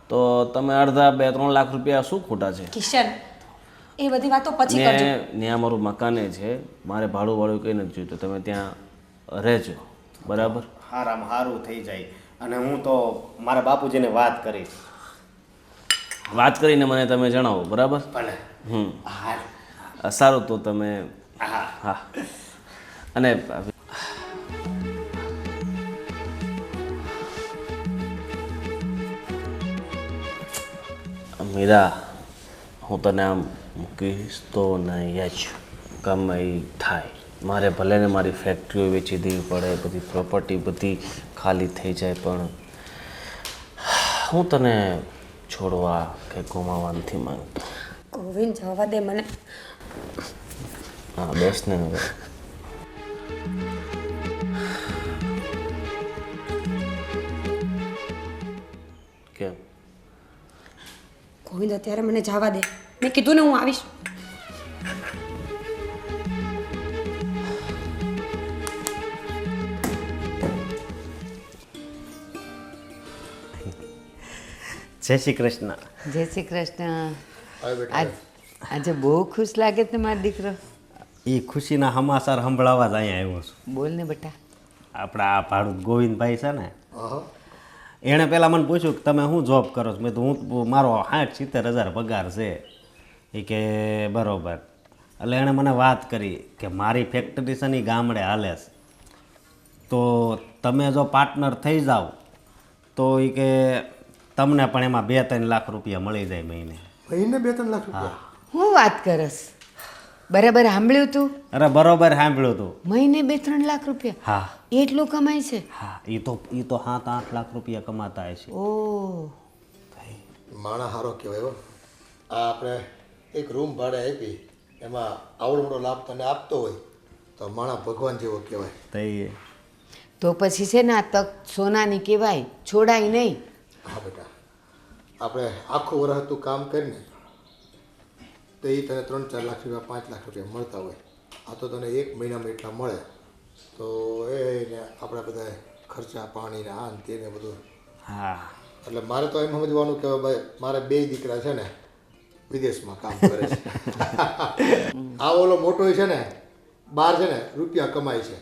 S3: તો તમે અડધા 2-3 લાખ રૂપિયા શું ખોટા છે?
S4: કિશન એ બધી વાતો પછી કરજો.
S3: ને ત્યાં મારું મકાને છે, મારે ભાડું કંઈ નથી જોઈતું, તમે ત્યાં રહેજો, બરાબર?
S7: હારામાં હારું થઈ જાય. અને હું તો મારા બાપુજીને વાત કરીશ.
S3: વાત કરીને મને તમે જણાવો, બરાબર?
S7: ભલે. હા
S3: સારું, તો તમે
S7: હા.
S3: હા. અને મીરા, હું તને આમ મૂકીશ તો નહીં જ. કમાઈ થાય, મારે ભલે ને મારી ફેક્ટરીઓ વેચી દેવી પડે, બધી પ્રોપર્ટી બધી ખાલી થઈ જાય, પણ હું તને છોડવા કે ગુમાવવા નથી માંગતો.
S4: ગોવિંદ જવા દે મને.
S3: હા, બેસ ને હવે. કેમ?
S4: ગોવિંદ અત્યારે મને જવા દે, મેં કીધું ને હું આવીશ.
S7: જય શ્રી કૃષ્ણ.
S6: જય શ્રી કૃષ્ણ.
S1: હવે બેટા
S6: આજે બહુ ખુશ લાગે છે મારો દીકરો.
S7: એ ખુશીના સમાચાર સંભળાવવા જ અહીંયા આવ્યો છું.
S6: બોલ ને બેટા.
S7: આપણા આ ભાડું ગોવિંદભાઈ છે ને,
S1: હા
S7: એણે પહેલાં મને પૂછ્યું કે તમે શું જોબ કરો છો? મેં તો હું મારો 60-70 હજાર પગાર છે. એ કે બરોબર. એટલે એણે મને વાત કરી કે મારી ફેક્ટરી છે ને ઈ ગામડે હાલે છે, તો તમે જો પાર્ટનર થઈ જાઓ તો એ કે તમને પણ એમાં 2-3 લાખ રૂપિયા મળી જાય મહિને.
S1: મહિને 2-3 લાખ રૂપિયા?
S6: હું વાત કરસ? બરાબર સાંભળ્યું તું?
S7: અરે બરોબર સાંભળ્યું તું.
S6: મહિને 2-3 લાખ રૂપિયા?
S7: હા
S6: એટલું કમાય છે?
S7: હા, એ તો 7-8 લાખ રૂપિયા કમાતા હશે.
S6: ઓ
S1: માણા હારો કહેવાય હો. આ આપણે એક રૂમ ભાડે આપી, એમાં આવડો મોટો લાભ તને આપતો હોય તો માણા ભગવાન જેવો કહેવાય.
S7: તઈ
S6: તો પછી છે ને આ તક સોનાની કહેવાય, છોડાય નહીં.
S1: હા બેટા, આપણે આખું વર્ષ તું કામ કરીને તો એ તને 3-4 લાખ રૂપિયા 5 લાખ રૂપિયા મળતા હોય. આ તો તને 1 મહિનામાં એટલા મળે તો એને આપણે બધા ખર્ચા પાણીને આ ને તેને બધું.
S7: હા.
S1: એટલે મારે તો એમ સમજવાનું કે ભાઈ મારે 2 દીકરા છે ને વિદેશમાં કામ કરે છે. આ ઓલો મોટો છે ને બહાર છે ને રૂપિયા કમાય છે,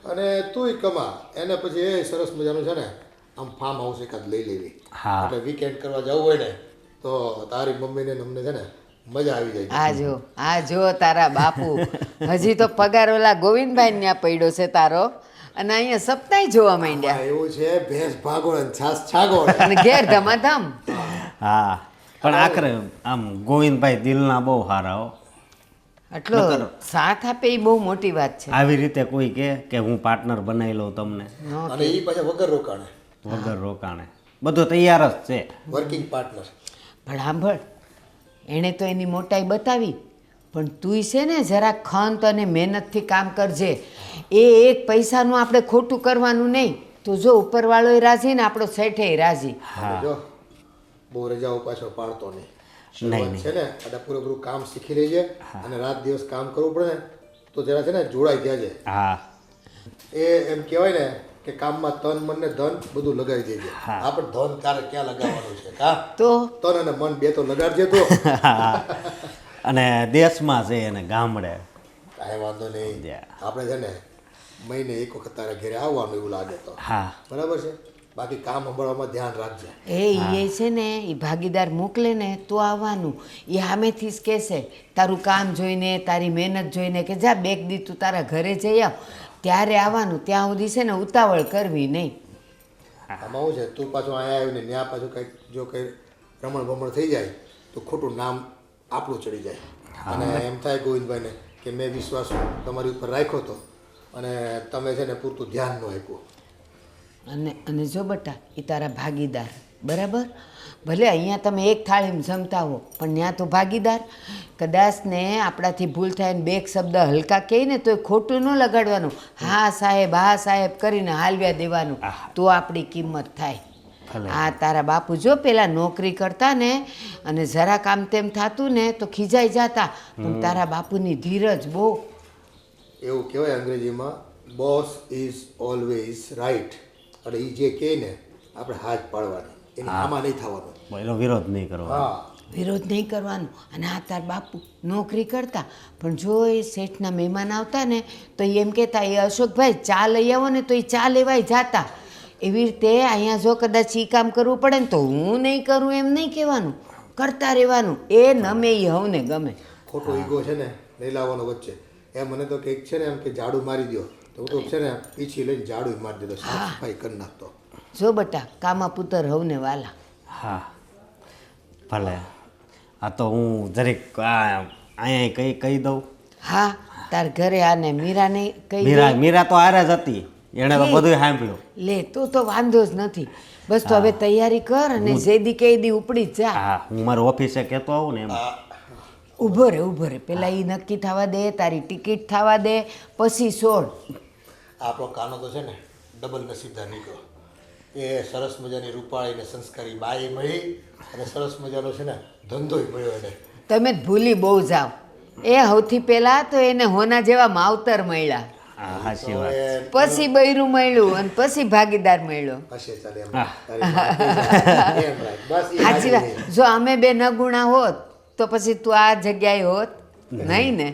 S1: અને તુંય કમા. એને પછી એ સરસ મજાનું છે ને આમ ફાર્મ હાઉસ એકાદ લઈ લેવી.
S7: હા.
S1: એટલે વીકેન્ડ કરવા જવું હોય ને તો તારી મમ્મીને ને અમને છે ને મજા આવી જાય.
S6: આ જો તારા બાપુ હજી તો પગાર ઓલા ગોવિંદભાઈ ત્યાં પડ્યો છે તારો, અને અહીંયા સપ્તાહ જોવા માંડ્યા
S1: એવું છે ભેંસ ભાગોળ અને છાસ છાગોળ.
S6: અને ઘેર ધમાધમ.
S7: હા પણ આખરે આમ ગોવિંદભાઈ દિલના બહુ સારા હો.
S6: આટલો સાથ આપે એ બહુ મોટી વાત છે.
S7: આવી રીતે કોઈ કે હું પાર્ટનર બનાવી લઉં તમને
S1: અને એ પાછા વગર રોકાણે,
S7: વગર રોકાણે બધું તૈયાર જ છે.
S1: Working partner.
S6: પણ સાંભળ, એણે તો એની મોટાઈ બતાવી, પણ તું છે ને જરા ખંત અને મહેનતથી કામ કરજે. એ એક પૈસાનું આપણે ખોટું કરવાનું નહીં. તો જો ઉપરવાળોય રાજી ને આપણો શેઠે રાજી.
S1: અને જો બહુ રજાઓ પાછો પાડતો નહીં. શરૂઆત છે ને એટલે પૂરેપૂરું કામ શીખી લેજે અને રાત દિવસ કામ કરવું પડે ને તો જરા છે ને જોડાઈ જાજે.
S7: હા
S1: એ એમ કહેવાય ને કે કામમાં તન મન ને ધન બધું લગાવી દેજે. આપણે ધન તારે ક્યાં લગાવવાનું છે? હા,
S6: તો
S1: તન અને મન બે તો લગાડજે તો.
S7: અને દેશમાં છે અને ગામડે
S1: કાંઈ વાંધો નહીં.
S7: Yeah.
S1: આપણે છે ને મહિને એક વખત તારા ઘરે આવવાનું એવું લાગે તો
S7: હા
S1: બરાબર છે. બાકી કામ સંભાળવામાં ધ્યાન રાખજે.
S6: એ છે ને એ ભાગીદાર મોકલે ને તો આવવાનું. એ સામેથી જ કહેશે તારું કામ જોઈને તારી મહેનત જોઈને કે જા બેગ દી તું તારા ઘરે જઈ આવ, ત્યારે આવવાનું. ત્યાં સુધી છે ને ઉતાવળ કરવી નહીં.
S1: આમાં શું છે, તું પાછું અહીંયા આવીને ત્યાં પાછું કંઈક જો કંઈ રમણ ભમણ થઈ જાય તો ખોટું નામ આપણું ચડી જાય. અને એમ થાય ગોવિંદભાઈને કે મેં વિશ્વાસ તમારી ઉપર રાખ્યો હતો અને તમે છે ને પૂરતું ધ્યાન ન આપ્યું.
S6: અને જો બટા એ તારા ભાગીદાર બરાબર. ભલે અહીંયા તમે એક થાળીમાં જમતા હો પણ ત્યાં તો ભાગીદાર. કદાચ ને આપણાથી ભૂલ થાય ને બે શબ્દ હલકા કહે ને તો એ ખોટું ન લગાડવાનું. હા સાહેબ કરીને હાલવ્યા દેવાનું. તો આપણી કિંમત થાય. આ તારા બાપુ જો પેલા નોકરી કરતા ને અને જરા કામ તેમ થતું ને તો ખીજાઈ જતા, પણ તારા બાપુની ધીરજ બહુ.
S1: એવું કહેવાય અંગ્રેજીમાં, બોસ ઇઝ ઓલવેઝ રાઈટ. એટલે એ જે કહે ને આપણે હાથ પાડવાની, એની આમાં નહીં થવાનું.
S7: એનો વિરોધ નહીં કરવાનો.
S1: હા,
S6: વિરોધ નહીં કરવાનો. અને આ તાર બાપુ નોકરી કરતા પણ જો એ શેઠના મહેમાન આવતા ને તો એ એમ કહેતા એ અશોકભાઈ ચા લઈ આવો ને તો એ ચા લેવાય જાતા. એવી રીતે અહીંયા જો કદાચ એ કામ કરવું પડે ને તો હું નહીં કરું એમ નહીં કહેવાનું, કરતા રહેવાનું. એ નમે એ હવને ગમે.
S1: ખોટો ઈગો છે ને નહીં લાવવાનો વચ્ચે. એ મને તો કંઈક છે ને એમ કે ઝાડુ મારી દો તો હું તો છે ને પીછી લઈને ઝાડુ મારી દેતો, સાફ સફાઈ કરી નાખતો.
S6: જો બટા કામા પુત્ર હવને વાલા.
S7: હા ભલે. આ તો હું જરીક અહીંયા કહી દઉં.
S6: હા તાર ઘરે આને મીરાને કહી દે.
S7: મીરા તો આરે જ હતી, એણે તો બધું સાંભળ્યું.
S6: લે તો વાંધો જ નથી. બસ તો હવે તૈયારી કર અને જેદી કેદી ઉપડી જ જા.
S7: હા હું મારી ઓફિસે કહેતો આવું ને એમ.
S6: ઊભો રે પેલા એ નક્કી થવા દે, તારી ટિકિટ થવા દે, પછી છોડ.
S1: આપણો કાનો તો છે ને ડબલ નસીબદાર નીકળ્યો. એ સરસ મજાની રૂપાળી ને સંસ્કારી બાઈ મળી અને સરસ મજાનો છે ને ધંધોય મળ્યો એને.
S6: તમે જ ભૂલી બહુ જાઓ. એ સૌથી પહેલા તો એને હોના જેવા માવતર મળ્યા,
S7: હા સાચી વાત.
S6: પછી બૈરું મળ્યું અને પછી ભાગીદાર મળ્યો.
S1: હશે ચાલે એમ. તારી વાત એમ રાખ. બસ એ
S6: સાચી વાત. જો અમે બે ન ગુણા હોત તો પછી તું આ જગ્યાએ હોત નહીં ને.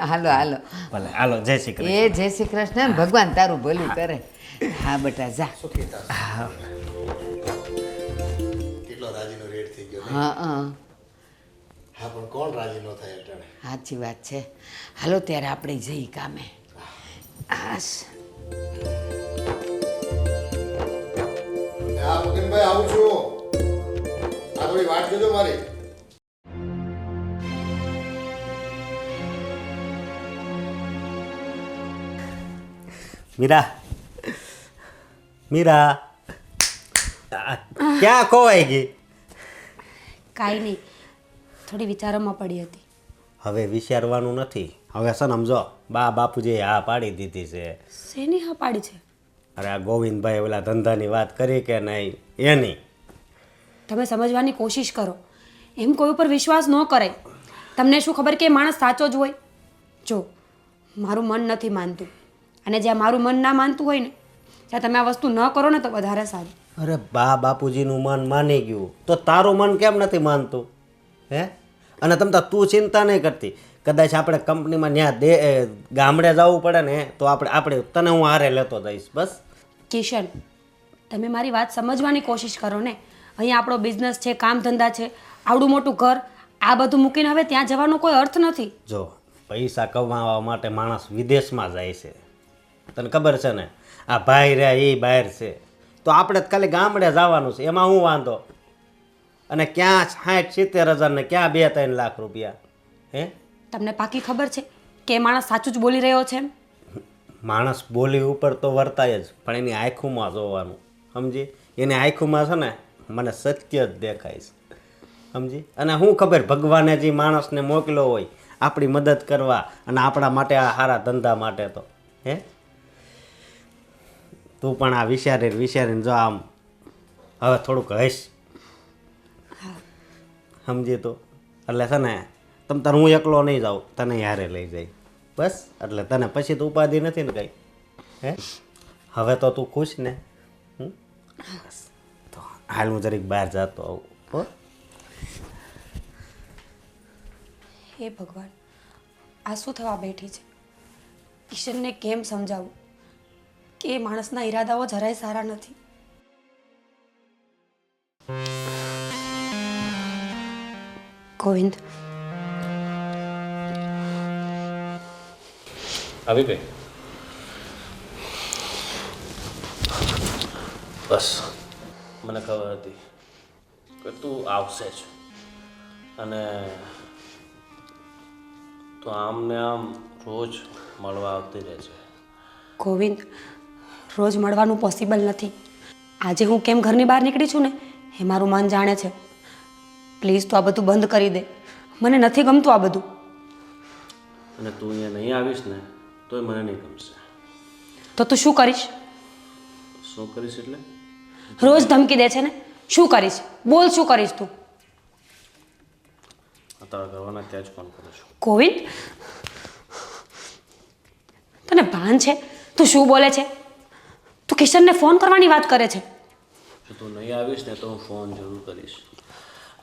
S6: હાલો
S7: ભલે હાલો, જય શ્રી કૃષ્ણ.
S6: એ જય શ્રી કૃષ્ણ. ભગવાન તારું ભલું કરે. હા બેટા જા.
S1: સુખી થા. કેટલો રાજીનો રેટ થઈ ગયો ને?
S6: હા
S1: હા પણ કોણ રાજી ન થાય અટાણે?
S6: સાચી વાત છે. હાલો ત્યારે આપણે જઈ કામે. આશ
S1: હા મુકિનભાઈ આવું છું. આ થોડી વાટ જોજો મારી.
S7: મીરા ક્યાં ખોવાઈ ગઈ?
S4: કાંઈ નહીં, થોડી વિચારોમાં પડી હતી.
S7: હવે વિચારવાનું નથી. હવે સમજો બા બાપુજીએ હા પાડી દીધી છે.
S4: શેની હા પાડી છે?
S7: અરે આ ગોવિંદભાઈ ઓલા ધંધાની વાત કરી કે નહીં એની.
S4: તમે સમજવાની કોશિશ કરો. એમ કોઈ ઉપર વિશ્વાસ ન કરાય. તમને શું ખબર કે એ માણસ સાચો જ હોય? જો મારું મન નથી માનતું, અને જ્યાં મારું મન ના માનતું હોય ને ત્યાં તમે આ વસ્તુ ન કરો ને તો વધારે સારું.
S7: અરે બા બાપુજીનું મન માની ગયું તો તારું મન કેમ નથી માનતું? હે? અને તમતા તું ચિંતા નહીં કરતી. કદાચ આપણે કંપનીમાં ત્યાં ગામડે જવું પડે ને તો આપણે તને હું હારે લેતો જઈશ. બસ
S4: કિશન, તમે મારી વાત સમજવાની કોશિશ કરો ને. અહીંયા આપણો બિઝનેસ છે, કામ ધંધા છે, આવડું મોટું ઘર, આ બધું મૂકીને હવે ત્યાં જવાનો કોઈ અર્થ નથી.
S7: જો પૈસા કમાવા માટે માણસ વિદેશમાં જાય છે, તને ખબર છે ને. આ ભાઈ રહ્યા એ બહાર છે, તો આપણે તો ખાલી ગામડે જવાનું છે, એમાં હું વાંધો? અને ક્યાં 60-70 હજાર ને ક્યાં 2-3 લાખ રૂપિયા? હે,
S4: તમને પાકી ખબર છે કે એ માણસ સાચું જ બોલી રહ્યો છે એમ?
S7: માણસ બોલી ઉપર તો વર્તાય જ, પણ એની આંખોમાં જોવાનું, સમજી? એની આંખોમાં છે ને મને સત્ય જ દેખાય છે, સમજી? અને હું ખબર, ભગવાને જે માણસને મોકલ્યો હોય આપણી મદદ કરવા અને આપણા માટે, આ સારા ધંધા માટે, તો હે તું પણ આ વિચારીને જો આમ હવે થોડુંક હશ, સમજી? તો એટલે છે ને તમ તાર હું એકલો નહીં જાઉં, તને યારે લઈ જાય બસ. એટલે તને પછી તો ઉપાધિ નથી ને કંઈ? હે, હવે તો તું ખુશ ને? બસ તો હાલ હું જરીક બહાર જતો આવું. હો,
S4: હે ભગવાન, આ શું થવા બેઠી છે? ઈશ્વરને કેમ સમજાવું કે એ માણસના ઈરાદાઓ જરાય સારા નથી? ગોવિંદ,
S3: આવી ગઈ? બસ, મને ખબર હતી કે તું આવશે જ, અને તું આમ ને આમ રોજ મળવા આવતી રહે છે.
S4: ગોવિંદ, રોજ મળવાનું પોસિબલ નથી. આજે હું કેમ ઘરની બહાર નીકળી છું ને એ મારું મન જાણે છે. પ્લીઝ તું આ બધું બંધ કરી દે, મને નથી ગમતું આ બધું.
S3: અને તું અહીંયા નહીં આવીશ ને તોય મને નહીં ગમશે.
S4: તો તું શું કરીશ?
S3: શું કરીશ એટલે?
S4: રોજ ધમકી દે છે ને, શું કરીશ? બોલ, શું કરીશ તું?
S3: તારા કરવાના ત્યાં જ ફોન કરું છું.
S4: ગોવિંદ, તને ભાન છે? તું શું બોલે છે? તું કિશનને ફોન કરવાની વાત કરે છે.
S3: જો તું નહીં આવીશ ને તો હું ફોન જરૂર કરીશ.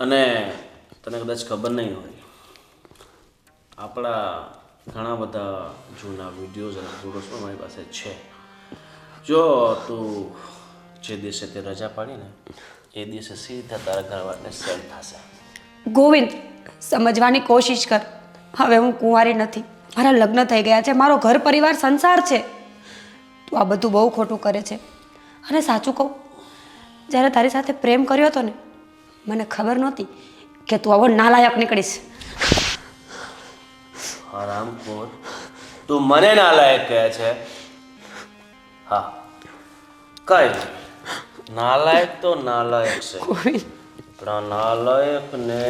S3: અને તને કદાચ ખબર નહીં હોય, આપણા ઘણા બધા જૂના વિડીયોઝ અને ફોટોસ પણ મારી પાસે છે. જો તું જે દિવસે તે રજા પાડીને એ દિવસે સીધા તારા ઘરવાળાને સેટ થશે.
S4: ગોવિંદ, સમજવાની કોશિશ કર. હવે હું કુંવારી નથી, મારા લગ્ન થઈ ગયા છે, મારો ઘર પરિવાર સંસાર છે. તું આ બધું બહુ ખોટું કરે છે. અને સાચું કહું, જ્યારે તારી સાથે પ્રેમ કર્યો હતો ને, મને ખબર નહોતી કે તું આવો નાલાયક નીકળીશ.
S3: હરામખોર, તું મને નાલાયક કહે છે? હા, કઈ નાલાયક તો નાલાયક છે,
S4: ગોવિંદ,
S3: પણ આ નાલાયકને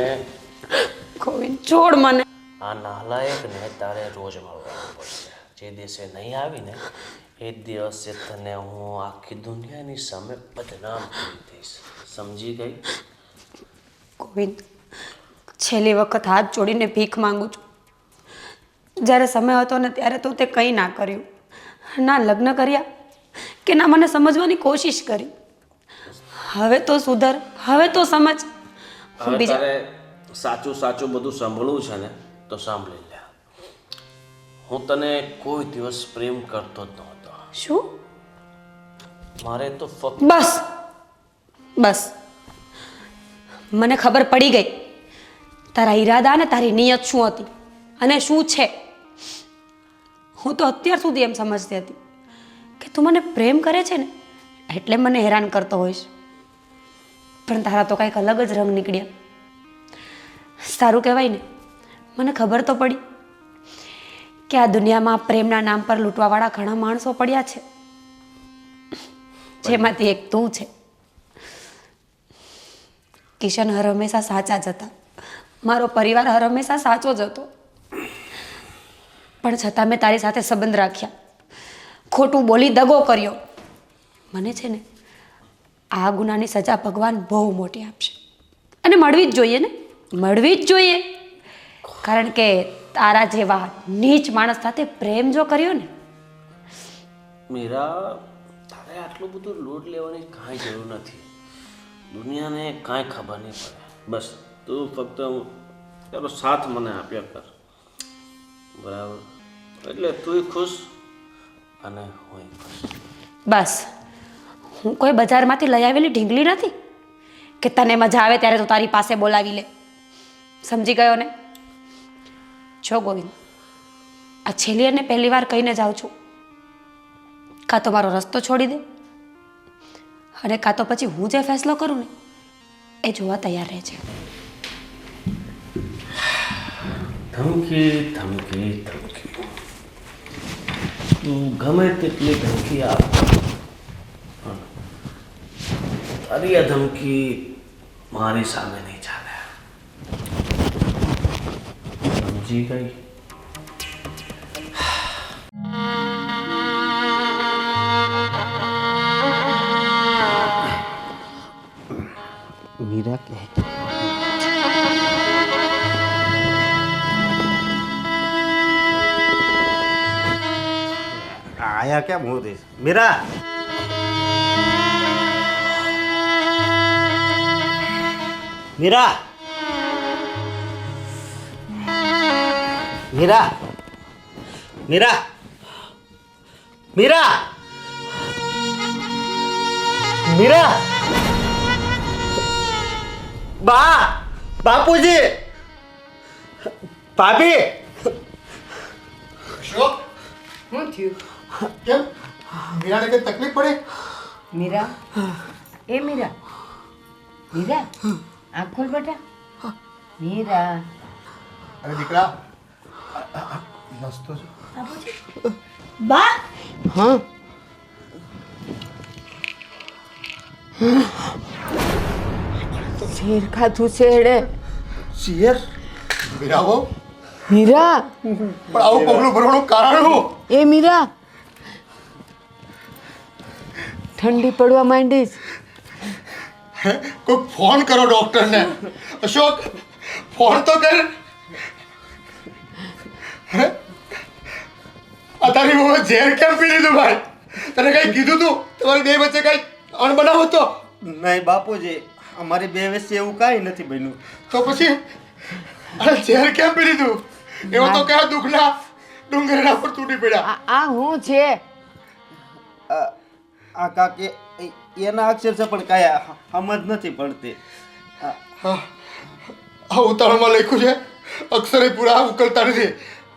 S4: ગોવિંદ છોડ મને.
S3: આ નાલાયકને તારે રોજ મળવાનું પડશે. જે દિવસે નહીં આવીને એ દિવસે તને હું આખી દુનિયાની સામે બદનામ કરી દઈશ. સમજી ગઈ?
S4: ગોવિંદ, છેલ્લી વખત હાથ જોડીને ભીખ માંગુ છું. જ્યારે સમય હતો ને ત્યારે તું તે કંઈ ના કર્યું, ના લગ્ન કર્યા કે ના મને સમજવાની કોશિશ કરી. હવે તો સુધર, હવે તો સમજ.
S3: હવે તારે સાચું સાચું બધું સાંભળવું છે ને તો સાંભળી લે. હું તને કોઈ દિવસ પ્રેમ કરતો જ નહોતો.
S4: શું?
S3: મારે તો ફક્ત
S4: બસ બસ, મને ખબર પડી ગઈ તારા ઈરાદા અને તારી નિયત શું હતી અને શું છે. હું તો અત્યાર સુધી એમ સમજતી હતી કે તું મને પ્રેમ કરે છે ને એટલે મને હેરાન કરતો હોઈશ, પણ તારા તો કંઈક અલગ જ રંગ નીકળ્યા. સારું કહેવાય ને, મને ખબર તો પડી કે આ દુનિયામાં પ્રેમના નામ પર લૂંટવાવાળા ઘણા માણસો પડ્યા છે, જેમાંથી એક તું છે. કિશન હર હંમેશા સાચા જ હતા, મારો પરિવાર હર હંમેશા સાચો જ હતો, પણ છતાં મેં તારી સાથે સંબંધ રાખ્યા, ખોટું બોલી દગો કર્યો. મને છે ને આ ગુનાની સજા ભગવાન બહુ મોટી આપશે અને મળવી જ જોઈએ ને, મળવી જ જોઈએ. કારણ કે તારા જેવા નીચ માણસ સાથે પ્રેમ જો કર્યો ને.
S3: મીરા, તારે આટલું બધું લોડ લેવાની કાંઈ જરૂર નથી. દુનિયાને કાંઈ ખબર નહીં પડે. બસ તું ફક્ત તારો સાથ મને આપ્યા કર, બરાબર? એટલે તું ખુશ અને હું ખુશ.
S4: બસ, હું કોઈ બજારમાંથી લઈ આવેલી ઢીંગલી નથી કે તને મજા આવે ત્યારે તું તારી પાસે બોલાવી લે. સમજી ગયો ને? જો ગોવિંદ, આ છેલ્લી અને પહેલી વાર કહીને જાઉં છું, કાં તો મારો રસ્તો છોડી દે અને કાં તો પછી હું જે ફેસલો કરું ને એ જોવા તૈયાર રહે છે.
S3: ધમકી ધમકી ધમકી તું ગમે તેટલી ધમકી આપ પણ તારી આ ધમકી મારી સામે નહીં ચાલે. સમજી ગઈ?
S7: મીરા કે આયા કેમ હું દઈશ મીરા મીરા મીરા મીરા મીરા મીરા બા બાપુજી ભાભી
S1: અશોક
S6: શું થયું?
S1: કેમ મીરાને કઈ તકલીફ પડી?
S6: મીરા, એ મીરા, મીરા, આંખ ખોલ બેટા. મીરા,
S1: અરે દીકરા નસતો છો.
S5: બા
S6: હા, શેર ખાધું શેડે.
S7: શેર
S1: મીરા બહુ
S6: મીરા,
S1: પણ આવું પગલું ભરવાનું કારણ શું?
S6: એ મીરા, ઠંડી પડવા માંડીશ.
S1: કોઈ ફોન કરો ડોક્ટરને. અશોક ફોન તો કર. હે? આ તારી બહુ ઝેર કેમ પી લીધું ભાઈ? તને કઈ કીધું તું તમારી બે વચ્ચે કઈ અણબનાવ હતો?
S7: નહીં બાપુજી અમારી બે વચ્ચે એવું કાંઈ નથી બન્યું.
S1: તો પછી અરે ઝેર કેમ પી લીધું? એવો તો કયા દુઃખના ડુંગરના પર તૂટી પડ્યા.
S6: આ હું છે?
S7: આ કાકે એના અક્ષર છે પણ કાંઈ સમજ નથી પડતી.
S1: આ ઉતાવળમાં લખ્યું છે અક્ષરે પૂરા ઉકલતા નથી.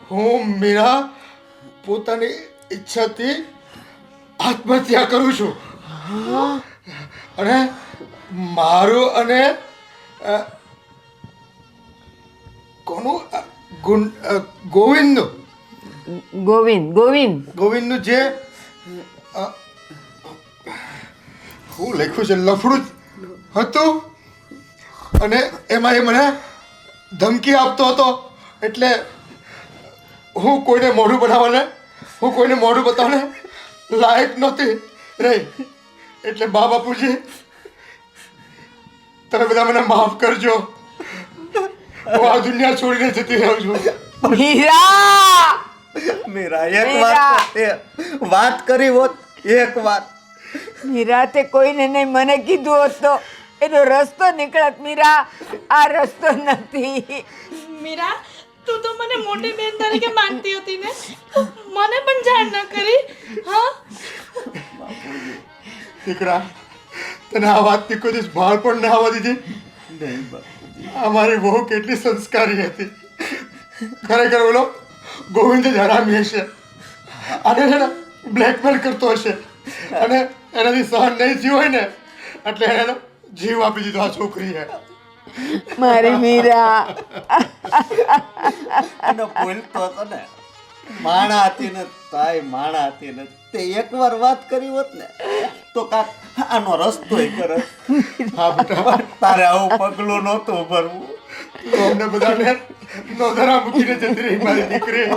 S1: હું મીરા પોતાની ઈચ્છાથી આત્મહત્યા કરું છું અને મારું અને કોનું ગોવિંદનું ગોવિંદનું જે હું લખ્યું છે લફડું હતું અને એમાં એ મને ધમકી આપતો હતો. એટલે હું કોઈને મોઢું બનાવવાને હું કોઈને મોઢું બતાવવાને લાયક નહોતી રહી. એટલે બા બાપુજી તમે બધા મને માફ કરજો. હું આ દુનિયા છોડીને જતી રહું છું.
S6: મીરા,
S7: મીરા એક વાત કરી હોત એક વાત.
S6: મીરા, તે કોઈને નહીં મને કીધું હોત તો એનો રસ્તો નીકળત. મીરા, આ રસ્તો નથી.
S5: મીરા તું તો મને મોટી બેન તરીકે માનતી હતી ને, મને પણ જાણ ન કરી. હા
S1: દીકરા તને આ વાતની કોઈ દિવસ ભાર પણ ના આવવા દીધી. અમારી બહુ કેટલી સંસ્કારી હતી. ખરેખર બોલો ગોવિંદ જ હરામી હશે. આને છે ને બ્લેકમેલ કરતો હશે અને એનાથી સહન નહીં થયું હોય ને એટલે એને જીવ આપી દીધો આ છોકરીએ.
S6: મારી મીરા,
S7: અને બોલતો હતો ને માણા હતી ને તાય માણા હતી ને તે એકવાર વાત કરી હોત ને તો કાક આનો રસ્તો કરે.
S1: હા બેટા
S7: તારે આવું પગલું નહોતું ભરવું.
S1: તું અમને બધાને નોંધરા મૂકીને જતી રહી મારી દીકરી.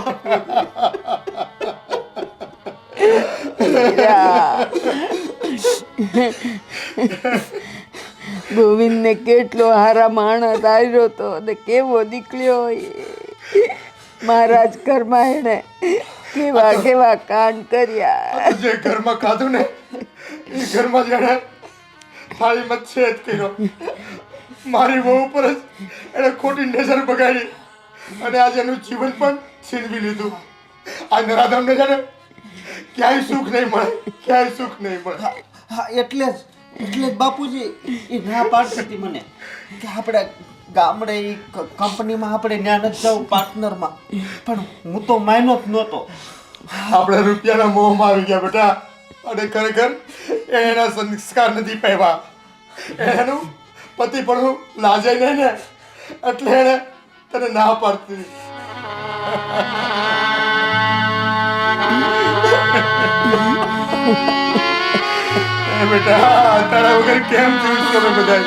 S6: ગોવિંદને કેટલો હારા માણસ આવ્યો હતો અને કેવો નીકળ્યો. મહારાજ ઘરમાં એને કેવા કેવા કાંડ કર્યા.
S1: જે ઘરમાં ખાધું ને એ ઘરમાં જેને થાળી મચ્છેદ કર્યો. મારી બહુ ઉપર જ એને ખોટી નજર બગાડી અને આજે એનું જીવન પણ છીનવી લીધું. આ નરાધમને છે ને ક્યાંય સુખ નહીં મળે, ક્યાંય સુખ નહીં મળે.
S7: હા એટલે જ બાપુજી એ ના પાડતી હતી મને કે આપણે ગામડે એ કંપનીમાં આપણે ત્યાં નથી જવું પાર્ટનરમાં. પણ હું તો માન્યો જ નહોતો.
S1: આપણે રૂપિયાના મોહમાં આવી ગયા બેટા. અને ખરેખર એના સંસ્કાર નથી પામ્યા. એનું પતિ પણ હું લાજે નહીં ને એટલે એને તને ના પાડતી. એ બેટા તારા વગર કેમ જીવીશું અમે બધા?